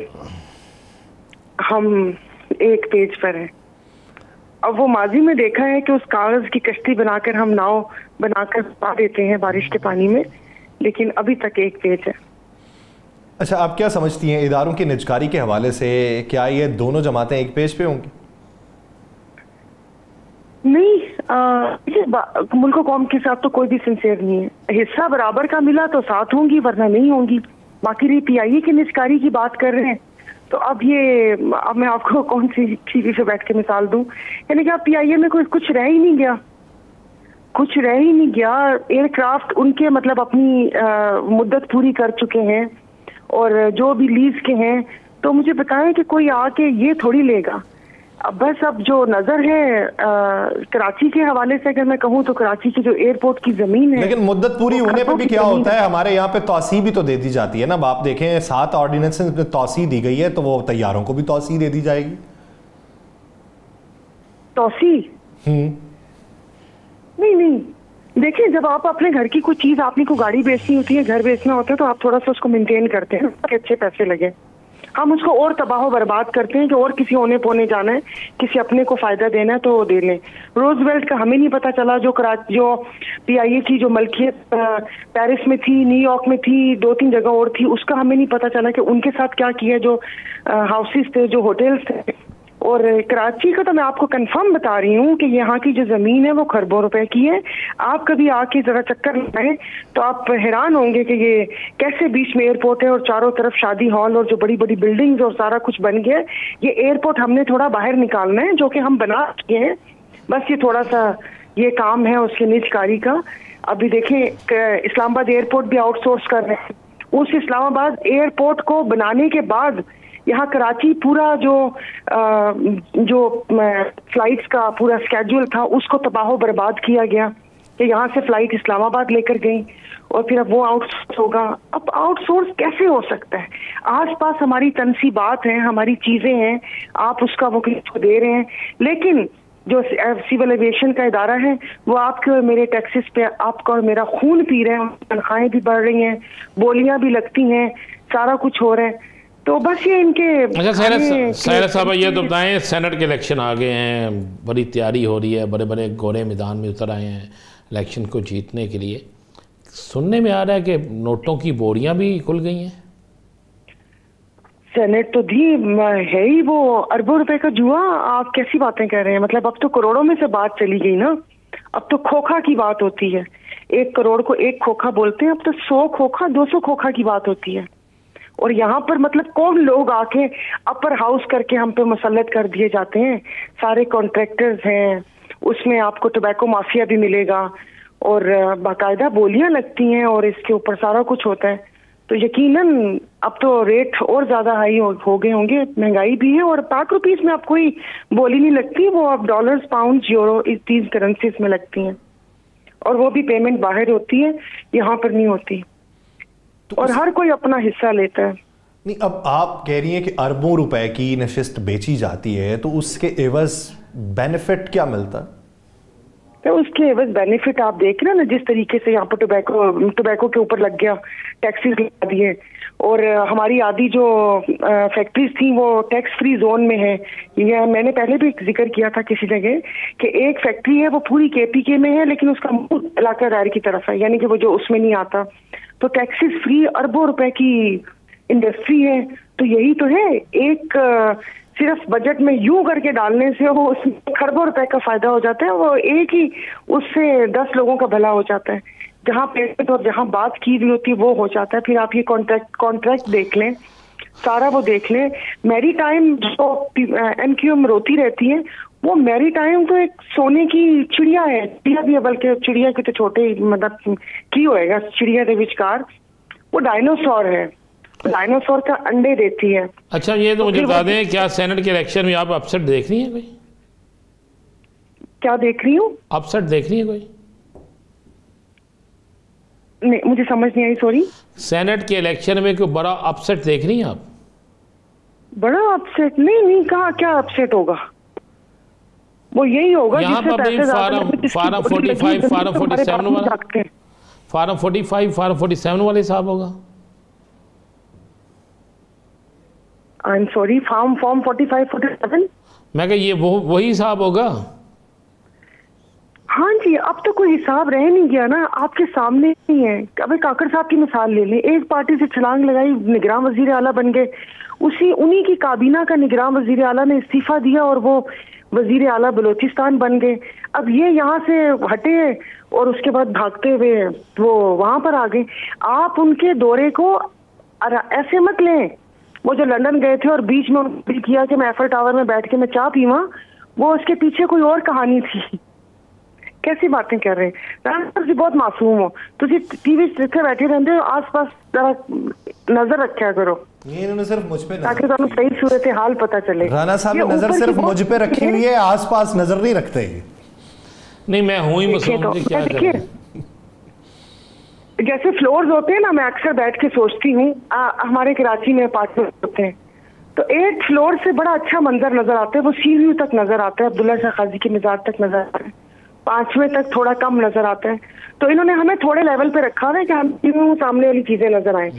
हम एक पेज पर हैं। अब वो माजी में देखा है कि उस कागज की कश्ती बनाकर हम नाव बनाकर पा देते हैं बारिश के पानी में, लेकिन अभी तक एक पेज है। अच्छा, आप क्या समझती हैं इदारों की निजकारी के हवाले से, क्या ये दोनों जमातें एक पेज पे होंगी? नहीं, मुल्क कौम के साथ तो कोई भी सिंसियर नहीं है। हिस्सा बराबर का मिला तो साथ होंगी, वरना नहीं होंगी। बाकी रही पीआईए की निजकारी की बात कर रहे हैं, तो अब मैं आपको कौन सी टीवी पे बैठ के मिसाल दूं? यानी कि अब पीआईए में कुछ रह ही नहीं गया, कुछ रह ही नहीं गया। एयरक्राफ्ट उनके मतलब अपनी मुद्दत पूरी कर चुके हैं, और जो भी लीज के हैं, तो मुझे बताएं कि कोई आके ये थोड़ी लेगा। अब बस अब जो नजर है कराची के हवाले से अगर मैं कहूँ तो कराची की जो एयरपोर्ट की जमीन है, लेकिन मुद्दत पूरी होने पे भी क्या होता है, हमारे यहाँ पे तौसीह भी तो दे दी जाती है ना। अब आप देखें 7 ऑर्डिनेंस में तौसीह दी गई है, तो वो तैयारों को भी तौसीह दे दी जाएगी। तौसीह नहीं, देखिए जब आप अपने घर की कोई चीज, आपने को गाड़ी बेचनी होती है, घर बेचना होता है, तो आप थोड़ा सा उसको मेंटेन करते हैं कि अच्छे पैसे लगे। हम उसको और तबाह बर्बाद करते हैं कि और किसी होने पोने जाना है, किसी अपने को फायदा देना है तो वो दे लें। रोजवेल्ट का हमें नहीं पता चला, जो पीआईए की जो मलकियत पेरिस में थी, न्यूयॉर्क में थी, 2-3 जगह और थी, उसका हमें नहीं पता चला कि उनके साथ क्या किया। जो हाउसेस थे, जो होटल्स थे, और कराची का तो मैं आपको कंफर्म बता रही हूँ कि यहाँ की जो जमीन है वो खरबों रुपए की है। आप कभी आके जरा चक्कर लगाएं तो आप हैरान होंगे कि ये कैसे बीच में एयरपोर्ट है और चारों तरफ शादी हॉल और जो बड़ी बड़ी बिल्डिंग्स और सारा कुछ बन गया। ये एयरपोर्ट हमने थोड़ा बाहर निकालना है, जो कि हम बना चुके हैं, बस ये थोड़ा सा ये काम है उसके निजकारी का। अभी देखें इस्लामाबाद एयरपोर्ट भी आउटसोर्स कर रहे हैं। उस इस्लामाबाद एयरपोर्ट को बनाने के बाद यहाँ कराची पूरा जो फ्लाइट्स का पूरा स्केड्यूल था उसको तबाह बर्बाद किया गया कि यहाँ से फ्लाइट इस्लामाबाद लेकर गई, और फिर अब वो आउटसोर्स होगा। अब आउटसोर्स कैसे हो सकता है? आसपास हमारी तनसीबात हैं, हमारी चीजें हैं, आप उसका वो किसी को दे रहे हैं, लेकिन जो सिविल एविएशन का इदारा है वो आपके और मेरे टैक्सेस पे आपका और मेरा खून पी रहे हैं। तनख्वाहें भी बढ़ रही हैं, बोलियां भी लगती हैं, सारा कुछ हो रहा है। तो बस ये इनके। अच्छा साहिरा साहब, ये तो बताएं, सेनेट के इलेक्शन आ गए हैं, बड़ी तैयारी हो रही है, बड़े बड़े घोड़े मैदान में उतर आए हैं इलेक्शन को जीतने के लिए। सुनने में आ रहा है कि नोटों की बोरियां भी खुल गई हैं। सेनेट तो दी है ही, वो अरबों रुपए का जुआ। आप कैसी बातें कर रहे हैं? मतलब अब तो करोड़ों में से बात चली गई ना, अब तो खोखा की बात होती है। 1 करोड़ को 1 खोखा बोलते हैं, अब तो 100 खोखा 200 खोखा की बात होती है। और यहाँ पर मतलब कौन लोग आके अपर हाउस करके हम पे मुसल्लत कर दिए जाते हैं। सारे कॉन्ट्रैक्टर्स हैं, उसमें आपको टोबैको माफिया भी मिलेगा और बाकायदा बोलियां लगती हैं और इसके ऊपर सारा कुछ होता है। तो यकीनन अब तो रेट और ज्यादा हाई हो गए होंगे, महंगाई भी है, और पाक रुपीस में अब कोई बोली नहीं लगती, वो अब डॉलर्स, पाउंड, यूरो इस 3 करेंसीज में लगती हैं, और वो भी पेमेंट बाहर होती है, यहाँ पर नहीं होती। और हर कोई अपना हिस्सा लेता है। नहीं, अब आप कह रही हैं कि अरबों रुपए की नशिस्त बेची जाती है, तो उसके एवज बेनिफिट क्या मिलता है? तो उसके एवज बेनिफिट आप देख रहे हैं ना, जिस तरीके से यहाँ पर टोबैको के ऊपर लग गया, टैक्सेस लगा दिए, और हमारी आधी जो फैक्ट्रीज थी वो टैक्स फ्री जोन में है। यह मैंने पहले भी जिक्र किया था किसी जगह कि एक फैक्ट्री है वो पूरी केपीके में है, लेकिन उसका मुंह इलाका दायर की तरफ है, यानी कि वो जो उसमें नहीं आता। तो टैक्सेस फ्री अरबों रुपए की इंडस्ट्री है। तो यही तो है, एक सिर्फ बजट में यूं करके डालने से वो उसमें खरबों रुपए का फायदा हो जाता है, वो एक ही उससे 10 लोगों का भला हो जाता है। जहाँ पेमेंट और जहाँ बात की हुई होती है वो हो जाता है। फिर आप ये कॉन्ट्रैक्ट देख लें, सारा वो देख लें। मैरी टाइम जो एमक्यूएम रोती रहती है, वो मैरी टाइम तो एक सोने की चिड़िया है, चिड़िया भी है, बल्कि चिड़िया की तो छोटे मतलब की होएगा, चिड़िया के विचकार वो डायनासोर है, डायनासोर का अंडे देती है। अच्छा, ये तो मुझे बता दें, क्या सेनेट के इलेक्शन में आप अपसेट देख रही हैं कोई? क्या देख रही हूँ? अपसेट देख रही है कोई? नहीं, मुझे समझ नहीं आई, सॉरी। सेनेट के इलेक्शन में कोई बड़ा अपसेट देख रही हैं आप? बड़ा अपसेट नहीं, कहाँ क्या अपसेट होगा? वो यही होगा यहाँ पर भी फार्म 45, फार्म 47 वाला, फार्म 45, फार्म 47 वाले हिसाब होगा। I am sorry, form 45, 47। मैं कह ये वही हिसाब होगा। हाँ जी, अब तो कोई हिसाब रह नहीं गया ना, आपके सामने ही है। अबे काकड़ साहब की मिसाल ले लें, एक पार्टी से छलांग लगाई, निगरान वजीर आला बन गए, उन्हीं की काबीना का निगरान वजीर आला ने इस्तीफा दिया और वो वजीर आला बलोचिस्तान बन गए। अब ये यहाँ से हटे और उसके बाद भागते हुए वो वहां पर आ गए। आप उनके दौरे को ऐसे मत लें, वो जो लंदन गए थे और बीच में उन्होंने किया कि मैं एफर टावर में बैठ के मैं चाय पीवा, वो उसके पीछे कोई और कहानी थी। कैसी बातें कर रहे हैं राणा जी, बहुत मासूम हो तुझे, टीवी जिथे बैठे रहते हो आस-पास जरा नजर रखा करो। ये इन्होंने सिर्फ मुझ पे ताकि तुम्हें सही सूरत हाल पता चले। राणा साहब ने नजर सिर्फ मुझ पे रखी हुई है, आस-पास नजर नहीं रखते। नहीं, मैं हूं ही मासूम, क्या देखिए जैसे फ्लोर्स होते हैं ना, मैं अक्सर बैठ के सोचती हूँ, हमारे कराची में अपार्टमेंट होते हैं, तो 8 फ्लोर से बड़ा अच्छा मंजर नजर आता है, वो सी व्यू तक नजर आता है, अब्दुल्ला शाह काजी के मज़ार तक नजर आता है, 5वें तक थोड़ा कम नजर आता है। तो इन्होंने हमें थोड़े लेवल पे रखा है कि हम सामने वाली चीजें नजर आए,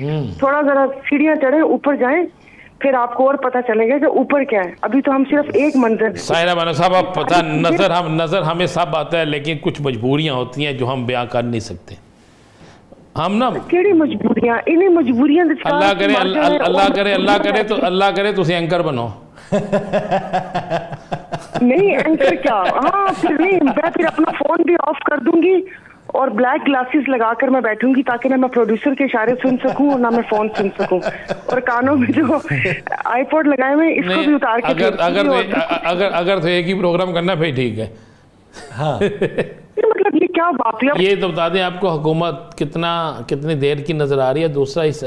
थोड़ा जरा सीढ़ियां चढ़े, ऊपर जाएं, फिर आपको और पता चलेगा कि ऊपर क्या है। अभी तो हम सिर्फ एक मंजर। सायरा बानो साहब, आप पता नजर हमें सब आता है, लेकिन कुछ मजबूरियां होती हैं जो हम बयां कर नहीं सकते। हम ना केड़ी मजबूरियां, इन्हीं मजबूरियां अल्लाह करे तो एंकर बनो। नहीं एंकर क्या, हाँ फिर नहीं, मैं फिर अपना फोन भी ऑफ कर दूंगी और ब्लैक ग्लासेस लगाकर मैं बैठूंगी, ताकि ना मैं प्रोड्यूसर के इशारे सुन सकूं और ना मैं फोन सुन सकूं, और कानों में जो आईपॉड लगाए हुए इसको भी उतार के अगर तो एक ही प्रोग्राम करना फिर ठीक है। हाँ मतलब ये क्या बात है? ये तो बता दें आपको, हुकूमत कितनी देर की नजर आ रही है। दूसरा, इस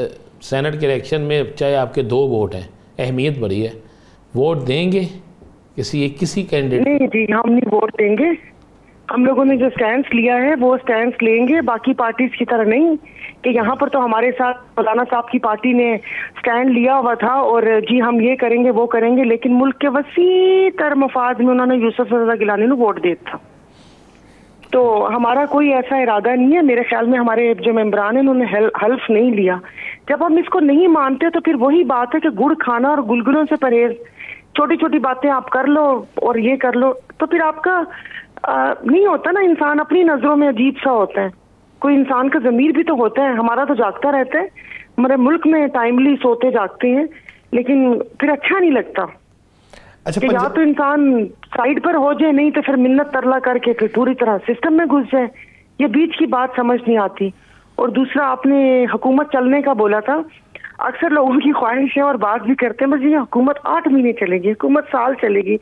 सेनेट के इलेक्शन में चाहे आपके 2 वोट हैं, अहमियत बड़ी है, वोट देंगे किसी कैंडिडेट? नहीं जी, हम नहीं वोट देंगे। हम लोगों ने जो स्टैंड लिया है वो स्टैंड लेंगे, बाकी पार्टीज की तरह नहीं कि यहाँ पर तो हमारे साथ मौलाना साहब की पार्टी ने स्टैंड लिया हुआ था और जी हम ये करेंगे वो करेंगे, लेकिन मुल्क के वसी तर मफाद में उन्होंने यूसुफ रजा गिलानी को वोट दिया था। तो हमारा कोई ऐसा इरादा नहीं है। मेरे ख्याल में हमारे जो मेंबरान हैं उन्होंने हल्फ नहीं लिया। जब हम इसको नहीं मानते तो फिर वही बात है कि गुड़ खाना और गुलगुलों से परहेज, छोटी छोटी बातें आप कर लो और ये कर लो, तो फिर आपका नहीं होता ना। इंसान अपनी नजरों में अजीब सा होता है, कोई इंसान का ज़मीर भी तो होता है, हमारा तो जागता रहता है। हमारे मुल्क में टाइमली सोते जागते हैं, लेकिन फिर अच्छा नहीं लगता। अच्छा, कि या तो इंसान साइड पर हो जाए, नहीं तो फिर मिन्नत तरला करके फिर पूरी तरह सिस्टम में घुस जाए। ये बीच की बात समझ नहीं आती। और दूसरा, आपने हुकूमत चलने का बोला था। अक्सर लोगों की ख्वाहिश है और बात भी करते हैं, बस ये हुकूमत 8 महीने चलेगी, हुकूमत साल चलेगी।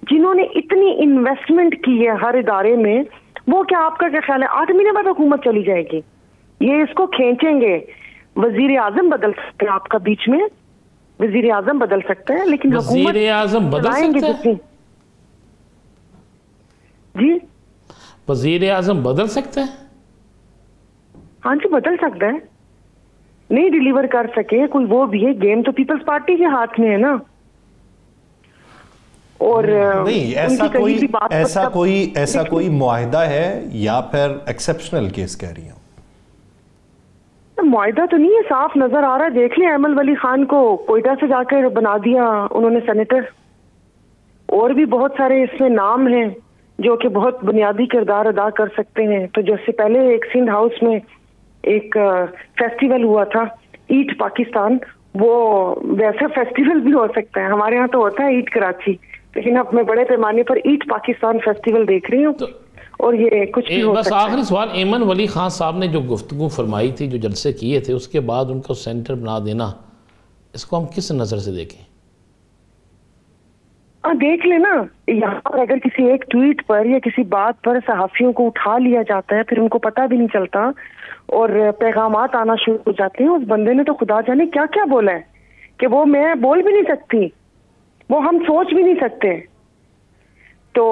जिन्होंने इतनी इन्वेस्टमेंट की है हर इदारे में, वो क्या आपका क्या ख्याल है 8 महीने बाद हुकूमत चली जाएगी? ये इसको खींचेंगे। वजीर आजम बदल सकते हैं आपका बीच में, वजीर आजम बदल सकते हैं, लेकिन वजीर आजम बदल सकते हैं जी, वजीर आजम बदल सकते हैं। हाँ जी बदल सकता है, नहीं डिलीवर कर सके कोई, वो भी है। गेम तो पीपल्स पार्टी के हाथ में है ना। और नहीं, ऐसा कोई मुआहिदा है या फिर एक्सेप्शनल केस कह रही हूँ? मुआहिदा तो नहीं है, साफ नजर आ रहा है। देख लें, अहमद वली खान को कोयटा से जाकर बना दिया उन्होंने सेनेटर। और भी बहुत सारे इसमें नाम हैं जो कि बहुत बुनियादी किरदार अदा कर सकते हैं। तो जैसे पहले एक सिंध हाउस में एक फेस्टिवल हुआ था, ईट पाकिस्तान, वो वैसा फेस्टिवल भी हो सकता है। हमारे यहाँ तो होता है ईट कराची, लेकिन अब मैं बड़े पैमाने पर ईट पाकिस्तान फेस्टिवल देख रही हूँ। और ये कुछ भी हो बस सकता आखिरी सवाल, एमन वली खान साहब ने जो गुफ्तगू फरमाई थी, जो जलसे किए थे, उसके बाद उनको सेंटर बना देना, इसको हम किस नज़र से देखें? देख लेना, यहाँ पर अगर किसी एक ट्वीट पर या किसी बात पर सहाफियों को उठा लिया जाता है, फिर उनको पता भी नहीं चलता और पैगामात आना शुरू हो जाते हैं। उस बंदे ने तो खुदा जाने क्या क्या बोला है कि वो मैं बोल भी नहीं सकती, वो हम सोच भी नहीं सकते। तो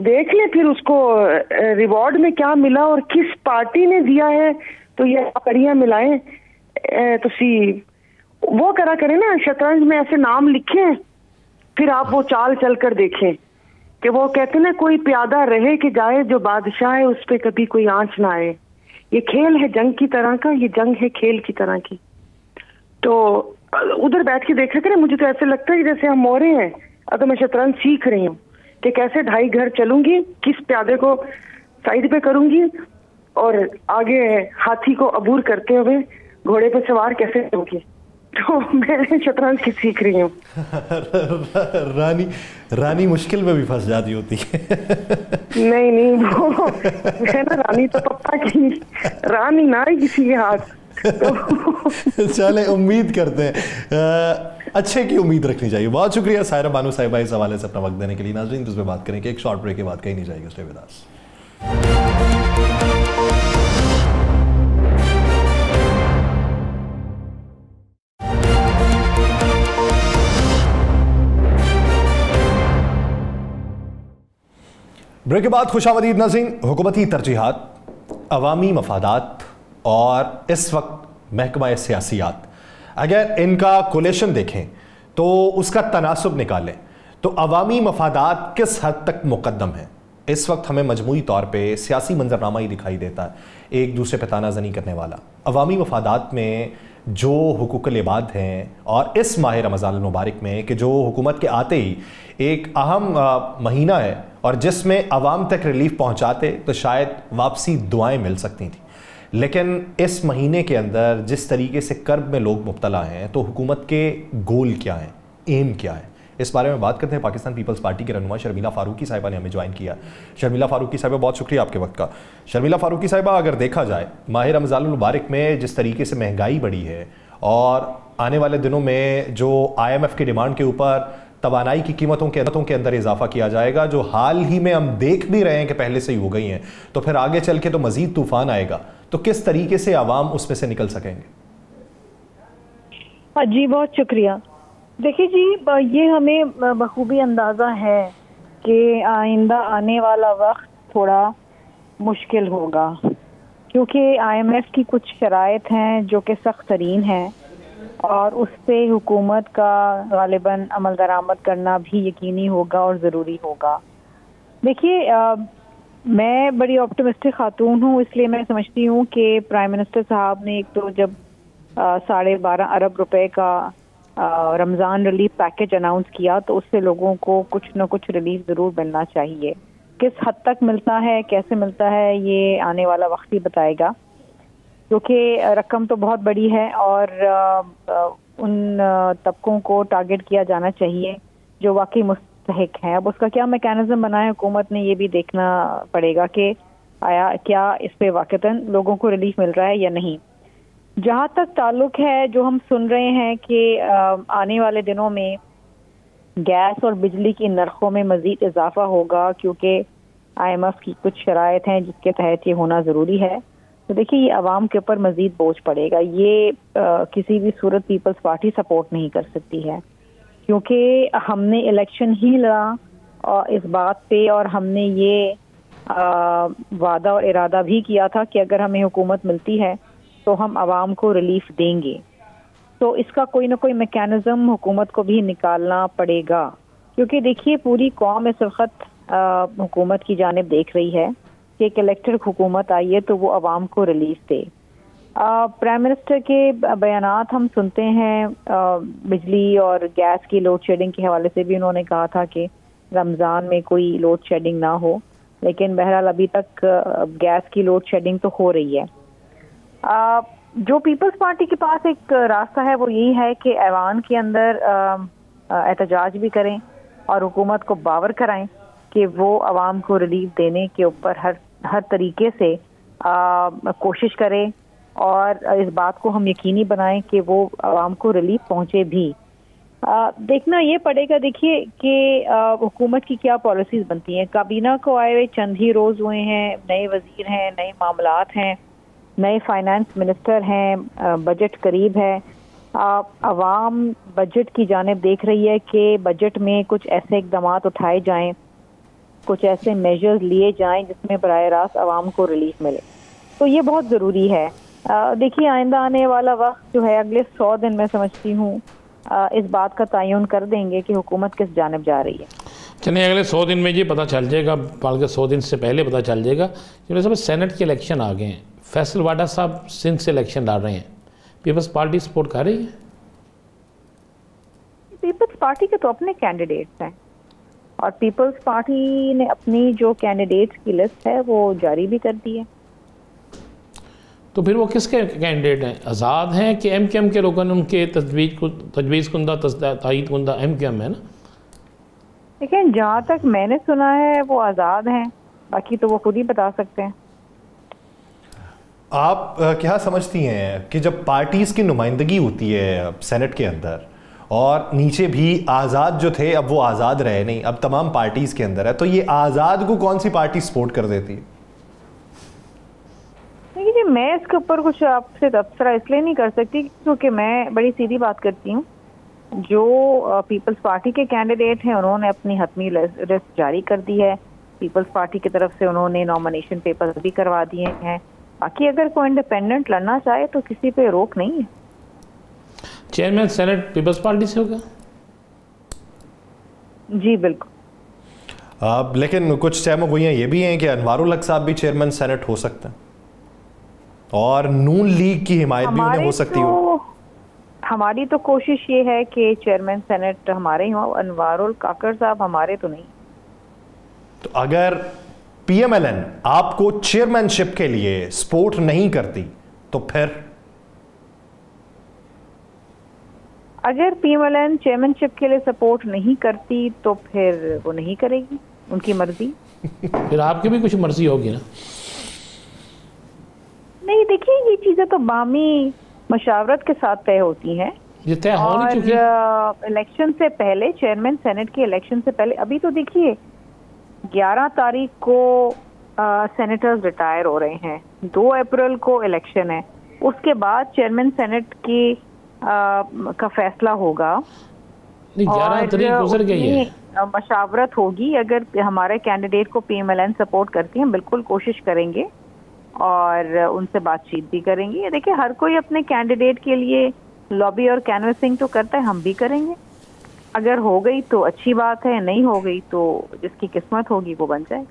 देख ले फिर उसको रिवॉर्ड में क्या मिला और किस पार्टी ने दिया है। तो ये कड़ियां मिलाएं तो वो करा करें ना, शतरंज में ऐसे नाम लिखें, फिर आप वो चाल चल कर देखें कि वो कहते ना, कोई प्यादा रहे कि जाए जो बादशाह है, उस पे कभी कोई आंच ना आए। ये खेल है जंग की तरह का, ये जंग है खेल की तरह की। तो उधर बैठ के देखा करें। मुझे तो ऐसे लगता है जैसे हम मोरे हैं, अगर मैं शतरंज सीख रही हूँ कि कैसे 2.5 घर चलूंगी, किस प्यादे को साइड पे करूंगी और आगे हाथी को अबूर करते हुए घोड़े पे सवार कैसे होगी। तो मैं शतरंज की सीख रही हूँ। रानी मुश्किल में भी फंस जाती होती है। नहीं वो है ना, रानी तो पप्पा की, रानी ना ही किसी के हाथ। तो चले, उम्मीद करते हैं अच्छे की उम्मीद रखनी चाहिए। बहुत शुक्रिया सायरा बानो साहिबा इस हवाले से अपना वक्त देने के लिए। नाज़रीन, इस पे बात करेंगे एक शॉर्ट ब्रेक के बाद, कहीं नहीं जाएगी। Stay with us. ब्रेक के बाद खुशामदीद नाज़रीन। हुकूमती तरजीहात, अवामी मफादात और इस वक्त महकमा सियासियात, अगर इनका कोलेशन देखें तो उसका तनासुब निकालें तो अवामी मफादात किस हद तक मुकद्दम है। इस वक्त हमें मजमूई तौर पे सियासी मंजरनामा ही दिखाई देता है, एक दूसरे पे तानाजनी करने वाला। अवामी मफादात में जो हुकूकुल इबाद हैं, और इस माह रमज़ान मुबारक में कि जो हुकूमत के आते ही एक अहम महीना है और जिसमें अवाम तक रिलीफ पहुँचाते तो शायद वापसी दुआएँ मिल सकती थी। लेकिन इस महीने के अंदर जिस तरीके से कर्ब में लोग मुब्तला हैं, तो हुकूमत के गोल क्या हैं, एम क्या है, इस बारे में बात करते हैं। पाकिस्तान पीपल्स पार्टी के रहनुमा शर्मिला फारूकी साहिबा ने हमें ज्वाइन किया। शर्मिला फारूकी साहिबा, बहुत शुक्रिया आपके वक्त का। शर्मिला फारूकी साहिबा, अगर देखा जाए माह रमज़ान मुबारक में जिस तरीके से महंगाई बढ़ी है और आने वाले दिनों में जो IMF की डिमांड के ऊपर तवानाई की कीमतों के अंदर इजाफा किया जाएगा, जो हाल ही में हम देख भी रहे हैं कि पहले से ही हो गई हैं, तो फिर आगे चल के तो मज़ीद तूफान आएगा। तो किस तरीके से आवाम उसमें से निकल सकेंगे? जी बहुत शुक्रिया। देखिए जी, ये हमें बखूबी अंदाज़ा है कि आइंदा आने वाला वक्त थोड़ा मुश्किल होगा, क्योंकि IMF की कुछ शराइत हैं जो कि सख्त तरीन हैं और उस पर हुकूमत का गालिबन अमल दरामद करना भी यकीनी होगा और ज़रूरी होगा। देखिए, मैं बड़ी ऑप्टिमिस्टिक खातून हूँ, इसलिए मैं समझती हूँ कि प्राइम मिनिस्टर साहब ने एक तो जब 12.5 अरब रुपए का रमज़ान रिलीफ पैकेज अनाउंस किया, तो उससे लोगों को कुछ न कुछ रिलीफ ज़रूर मिलना चाहिए। किस हद तक मिलता है, कैसे मिलता है, ये आने वाला वक्त ही बताएगा, क्योंकि रकम तो बहुत बड़ी है और उन तबकों को टारगेट किया जाना चाहिए जो वाकई मुस्तहिक हैं। अब उसका क्या मैकेनिज्म बना है, हुकूमत ने ये भी देखना पड़ेगा कि आया क्या इस पे वाकईतन लोगों को रिलीफ मिल रहा है या नहीं। जहाँ तक ताल्लुक है, जो हम सुन रहे हैं कि आने वाले दिनों में गैस और बिजली की नरखों में मज़ीद इजाफा होगा, क्योंकि IMF की कुछ शराइत हैं जिसके तहत ये होना ज़रूरी है। तो देखिए, ये आवाम के ऊपर मज़ीद बोझ पड़ेगा। ये किसी भी सूरत पीपल्स पार्टी सपोर्ट नहीं कर सकती है, क्योंकि हमने इलेक्शन ही लड़ा इस बात पे, और हमने ये वादा और इरादा भी किया था कि अगर हमें हुकूमत मिलती है तो हम आवाम को रिलीफ देंगे। तो इसका कोई ना कोई मैकेनिज्म हुकूमत को भी निकालना पड़ेगा, क्योंकि देखिए पूरी कौम इस वक्त हुकूमत की जानिब देख रही है कि एक इलेक्टेड हुकूमत आई है तो वो आवाम को रिलीफ दे। प्राइम मिनिस्टर के बयानात हम सुनते हैं, बिजली और गैस की लोड शेडिंग के हवाले से भी उन्होंने कहा था कि रमज़ान में कोई लोड शेडिंग ना हो, लेकिन बहरहाल अभी तक गैस की लोड शेडिंग तो हो रही है। जो पीपल्स पार्टी के पास एक रास्ता है वो यही है कि ऐवान के अंदर एहतजाज भी करें और हुकूमत को बावर कराएं कि वो आवाम को रिलीफ देने के ऊपर हर तरीके से कोशिश करें और इस बात को हम यकीनी बनाएं कि वो आवाम को रिलीफ पहुंचे भी। देखना ये पड़ेगा, देखिए कि हुकूमत की क्या पॉलिसीज बनती हैं। काबीना को आए हुए चंद ही रोज हुए हैं, नए वजीर हैं, नए मामलात हैं, नए फाइनेंस मिनिस्टर हैं, बजट करीब है। आवाम बजट की जानिब देख रही है कि बजट में कुछ ऐसे इकदाम उठाए जाएं, कुछ ऐसे मेजर्स लिए जाएं जिसमें बराह रास्त आवाम को रिलीफ मिले। तो ये बहुत ज़रूरी है। देखिए आइंदा आने वाला वक्त जो है अगले 100 दिन मैं समझती हूँ इस बात का तयन कर देंगे कि हुकूमत किस जानिब जा रही है। चलिए अगले 100 दिन में ये पता चल जाएगा, बल्कि 100 दिन से पहले पता चल जाएगा। जब सब सेनेट के इलेक्शन आ गए हैं, फैसल वाडा साहब सिंध से इलेक्शन लड़ रहे हैं, पीपल्स पार्टी सपोर्ट कर रही है? पीपल्स पार्टी के तो अपने कैंडिडेट्स हैं और पीपल्स पार्टी ने अपनी जो कैंडिडेट्स की लिस्ट है वो जारी भी कर दी है। तो फिर वो किसके कैंडिडेट हैं? आज़ाद हैं कि MQM के रुकन उनके तजवीज़ कुंदा तायीद कुंदा MQM है ना? देखिए जहाँ तक मैंने सुना है वो आज़ाद हैं, बाकी तो वो खुद ही बता सकते हैं। आप क्या समझती हैं कि जब पार्टीज़ की नुमाइंदगी होती है सेनेट के अंदर और नीचे भी आज़ाद जो थे अब वो आज़ाद रहे नहीं, अब तमाम पार्टीज़ के अंदर है, तो ये आज़ाद को कौन सी पार्टी सपोर्ट कर देती है? देखिए मैं इसके ऊपर कुछ आपसे तबसरा इसलिए नहीं कर सकती क्योंकि मैं बड़ी सीधी बात करती हूँ। जो पीपल्स पार्टी के कैंडिडेट हैं उन्होंने अपनी हतमी लिस्ट जारी कर दी है, पीपल्स पार्टी की तरफ से उन्होंने नॉमिनेशन पेपर्स भी करवा दिए हैं। बाकी अगर कोई इंडिपेंडेंट लड़ना चाहे तो किसी पे रोक नहीं है। चेयरमैन सेनेट पीपल्स पार्टी से होगा? जी बिल्कुल। लेकिन कुछ सहमगोइयाँ ये भी हैं कि अनवारुल हक साहब भी चेयरमैन सेनेट हो सकते हैं और नून लीग की हिमायत भी उन्हें हो सकती हो। हमारी तो कोशिश ये है कि चेयरमैन सेनेट हमारे ही हो, अनवारुल काकर साहब हमारे तो नहीं। तो अगर PMLN आपको चेयरमैनशिप के लिए सपोर्ट नहीं करती तो फिर? अगर PMLN चेयरमैनशिप के लिए सपोर्ट नहीं करती तो फिर वो नहीं करेगी, उनकी मर्जी। फिर आपकी भी कुछ मर्जी होगी ना? नहीं देखिए ये चीजें तो बामी मशावरत के साथ तय होती हैं और इलेक्शन से पहले, चेयरमैन सेनेट के इलेक्शन से पहले, अभी तो देखिए 11 तारीख को सेनेटर्स रिटायर हो रहे हैं, 2 अप्रैल को इलेक्शन है, उसके बाद चेयरमैन सेनेट की का फैसला होगा। 11 तारीख गुजर गई है, मशावरत होगी। अगर हमारे कैंडिडेट को PMLN सपोर्ट करती हैं बिल्कुल कोशिश करेंगे और उनसे बातचीत भी करेंगे। देखिए हर कोई अपने कैंडिडेट के लिए लॉबी और कैनवसिंग तो करता है, हम भी करेंगे। अगर हो गई तो अच्छी बात है, नहीं हो गई तो जिसकी किस्मत होगी वो बन जाए।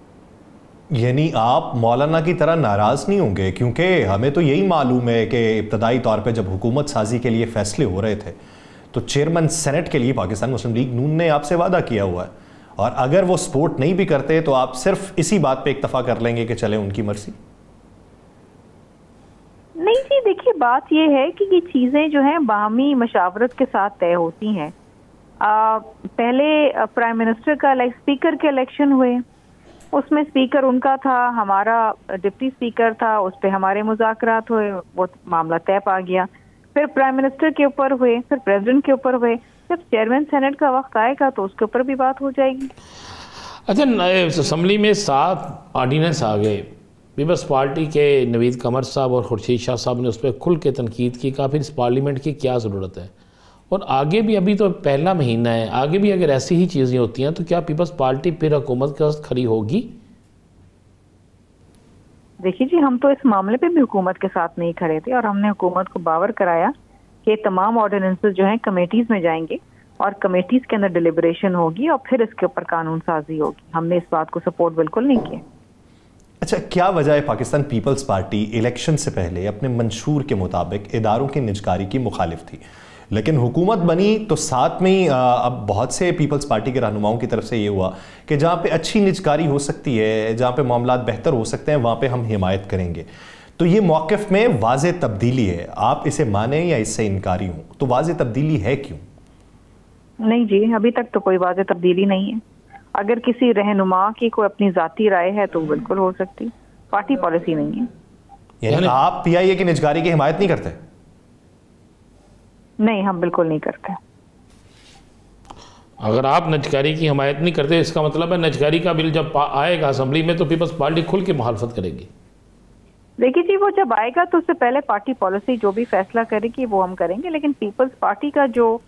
यानी आप मौलाना की तरह नाराज नहीं होंगे? क्योंकि हमें तो यही मालूम है कि इब्तदाई तौर पे जब हुकूमत साजी के लिए फैसले हो रहे थे तो चेयरमैन सेनेट के लिए पाकिस्तान मुस्लिम लीग नून ने आपसे वादा किया हुआ है, और अगर वो सपोर्ट नहीं भी करते तो आप सिर्फ इसी बात पे इक्तफा कर लेंगे कि चले उनकी मर्जी? नहीं जी, देखिए बात ये है कि ये चीजें जो हैं बाहमी मशावरत के साथ तय होती हैं। पहले प्राइम मिनिस्टर का स्पीकर के इलेक्शन हुए, उसमें स्पीकर उनका था, हमारा डिप्टी स्पीकर था, उस पर हमारे मुज़ाकरात हुए, वो मामला तय पा गया। फिर प्राइम मिनिस्टर के ऊपर हुए, फिर प्रेसिडेंट के ऊपर हुए, जब चेयरमैन सेनेट का वक्त आएगा तो उसके ऊपर भी बात हो जाएगी। अच्छा, असम्बली में 7 ऑर्डिनेंस आ गए, पीपल्स पार्टी के नवीद कमर साहब और खुर्शीद शाह साहब ने उस पर खुल के तनकीद की, काफ़ी इस पार्लियामेंट की क्या ज़रूरत है, और आगे भी अभी तो पहला महीना है, आगे भी अगर ऐसी ही चीज़ें होती हैं तो क्या पीपल्स पार्टी फिर हुकूमत के साथ खड़ी होगी? देखिए जी, हम तो इस मामले पे भी हुकूमत के साथ नहीं खड़े थे और हमने हुकूमत को बावर कराया कि तमाम ऑर्डिनेंसेस जो हैं कमेटीज में जाएंगे और कमेटीज के अंदर डिलिब्रेशन होगी और फिर इसके ऊपर कानून साजी होगी। हमने इस बात को सपोर्ट बिल्कुल नहीं किया। अच्छा, क्या वजह है पाकिस्तान पीपल्स पार्टी इलेक्शन से पहले अपने मंशूर के मुताबिक इदारों की निजकारी की मुखालिफ थी, लेकिन हुकूमत बनी तो साथ में ही अब बहुत से पीपल्स पार्टी के रहनुमाओं की तरफ से ये हुआ कि जहाँ पे अच्छी निजकारी हो सकती है, जहाँ पे मामलात बेहतर हो सकते हैं, वहाँ पे हम हिमायत करेंगे। तो ये मौक़िफ़ में वाज़े तब्दीली है, आप इसे माने या इससे इनकारी हो, तो वाज़े तब्दीली है क्यों? नहीं जी, अभी तक तो कोई वाज़े तब्दीली नहीं है। अगर किसी रहनुमा की कोई अपनी ज़ाती राय है तो बिल्कुल हो सकती, पार्टी पॉलिसी नहीं है। यानी आप PIA की निजकारी की हिमायत नहीं करते? नहीं, हम बिल्कुल नहीं करते। अगर आप निजकारी की हिमायत नहीं करते, इसका मतलब है निजकारी का बिल जब आएगा असेंबली में तो पीपल्स पार्टी खुल के मुखालफत करेगी। देखिए जी, वो जब आएगा तो उससे पहले पार्टी पॉलिसी जो भी फैसला करेगी वो हम करेंगे, लेकिन पीपल्स पार्टी का जो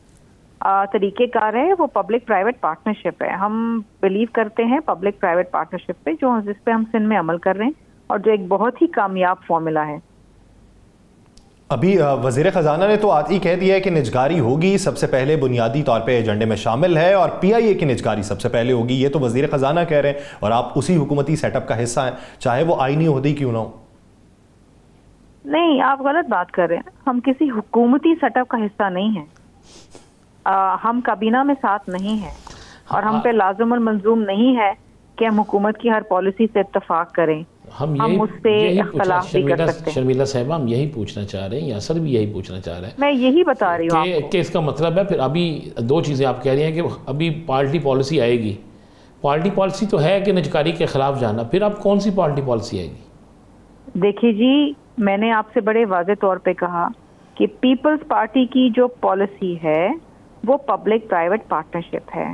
तरीक़ेकार है वो पब्लिक प्राइवेट पार्टनरशिप है। हम बिलीव करते हैं पब्लिक प्राइवेट पार्टनरशिप पे, जो जिस पे हम सिंध में अमल कर रहे हैं और जो एक बहुत ही कामयाब फॉर्मूला है। अभी वज़ीर ख़जाना ने तो आज ही कह दिया है कि निजकारी होगी, सबसे पहले बुनियादी तौर पे एजेंडे में शामिल है और PIA की निजकारी सबसे पहले होगी। ये तो वज़ीर ख़जाना कह रहे हैं और आप उसी हुकूमती सेटअप का हिस्सा हैं, चाहे वो आईनी ओहदे क्यों ना हो। नहीं, आप गलत बात कर रहे हैं। हम किसी हुकूमती सेटअप का हिस्सा नहीं है। हम काबीना में साथ नहीं है और हम पे लाज़िम और मंजूम नहीं है कि हम हुकूमत की हर पॉलिसी से इत्तफाक करें। हम उस पे इख्तलाफ भी कर सकते हैं। शर्मिला साहिबा, हम यही पूछना चाह रहे हैं, यासर भी यही पूछना चाह रहे हैं। मैं यही बता रही हूँ कि इसका मतलब है फिर अभी दो चीज़ें आप कह रही हैं कि अभी पार्टी पॉलिसी आएगी। पार्टी पॉलिसी तो है कि निजकारी के खिलाफ जाना, फिर अब कौन सी पार्टी पॉलिसी आएगी? देखिए जी, मैंने आपसे बड़े वाज़े तौर पे कहा कि पीपल्स पार्टी की जो पॉलिसी है वो पब्लिक प्राइवेट पार्टनरशिप है।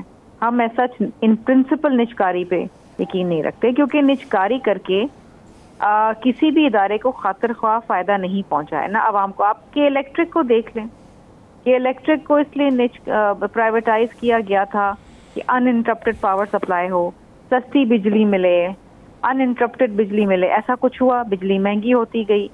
हम ऐसा इन प्रिंसिपल निजकारी पे यकीन नहीं रखते, क्योंकि निजकारी करके किसी भी इदारे को खातिर ख्वाह फ़ायदा नहीं पहुंचा है ना आवाम को। आप के इलेक्ट्रिक को देख लें कि इलेक्ट्रिक को इसलिए प्राइवेटाइज किया गया था कि अनइंटरप्टेड पावर सप्लाई हो, सस्ती बिजली मिले, अनइंटरप्टेड बिजली मिले। ऐसा कुछ हुआ? बिजली महंगी होती गई,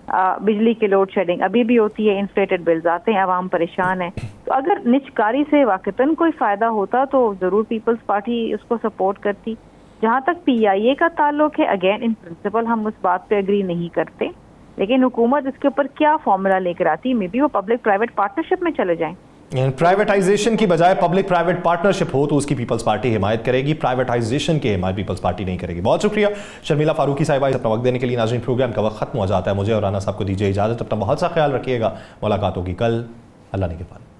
बिजली की लोड शेडिंग अभी भी होती है, इन्फ्लेटेड बिल्स आते हैं, आवाम परेशान है। तो अगर निजकारी से वाक़तन कोई फ़ायदा होता तो ज़रूर पीपल्स पार्टी उसको सपोर्ट करती। जहाँ तक PIA का ताल्लुक है, अगेन इन प्रिंसिपल हम उस बात पे एग्री नहीं करते, लेकिन हुकूमत इसके ऊपर क्या फॉर्मूला लेकर आती है, मे बी वो पब्लिक प्राइवेट पार्टनरशिप में चले जाएं। प्राइवेटाइजेशन की बजाय पब्लिक प्राइवेट पार्टनरशिप हो तो उसकी पीपल्स पार्टी हिमायत करेगी, प्राइवेटाइजेशन की हिमायत पीपल्स पार्टी नहीं करेगी। बहुत शुक्रिया शर्मिला फारूकी साहिबा अपना वक्त देने के लिए। नाज़रीन, प्रोग्राम का वक्त खत्म हो जाता है, मुझे और राना साहब को दीजिए इजाज़त। अपना बहुत सा ख्याल रखिएगा। मुलाकात होगी कल। अल्लाह ने के पास।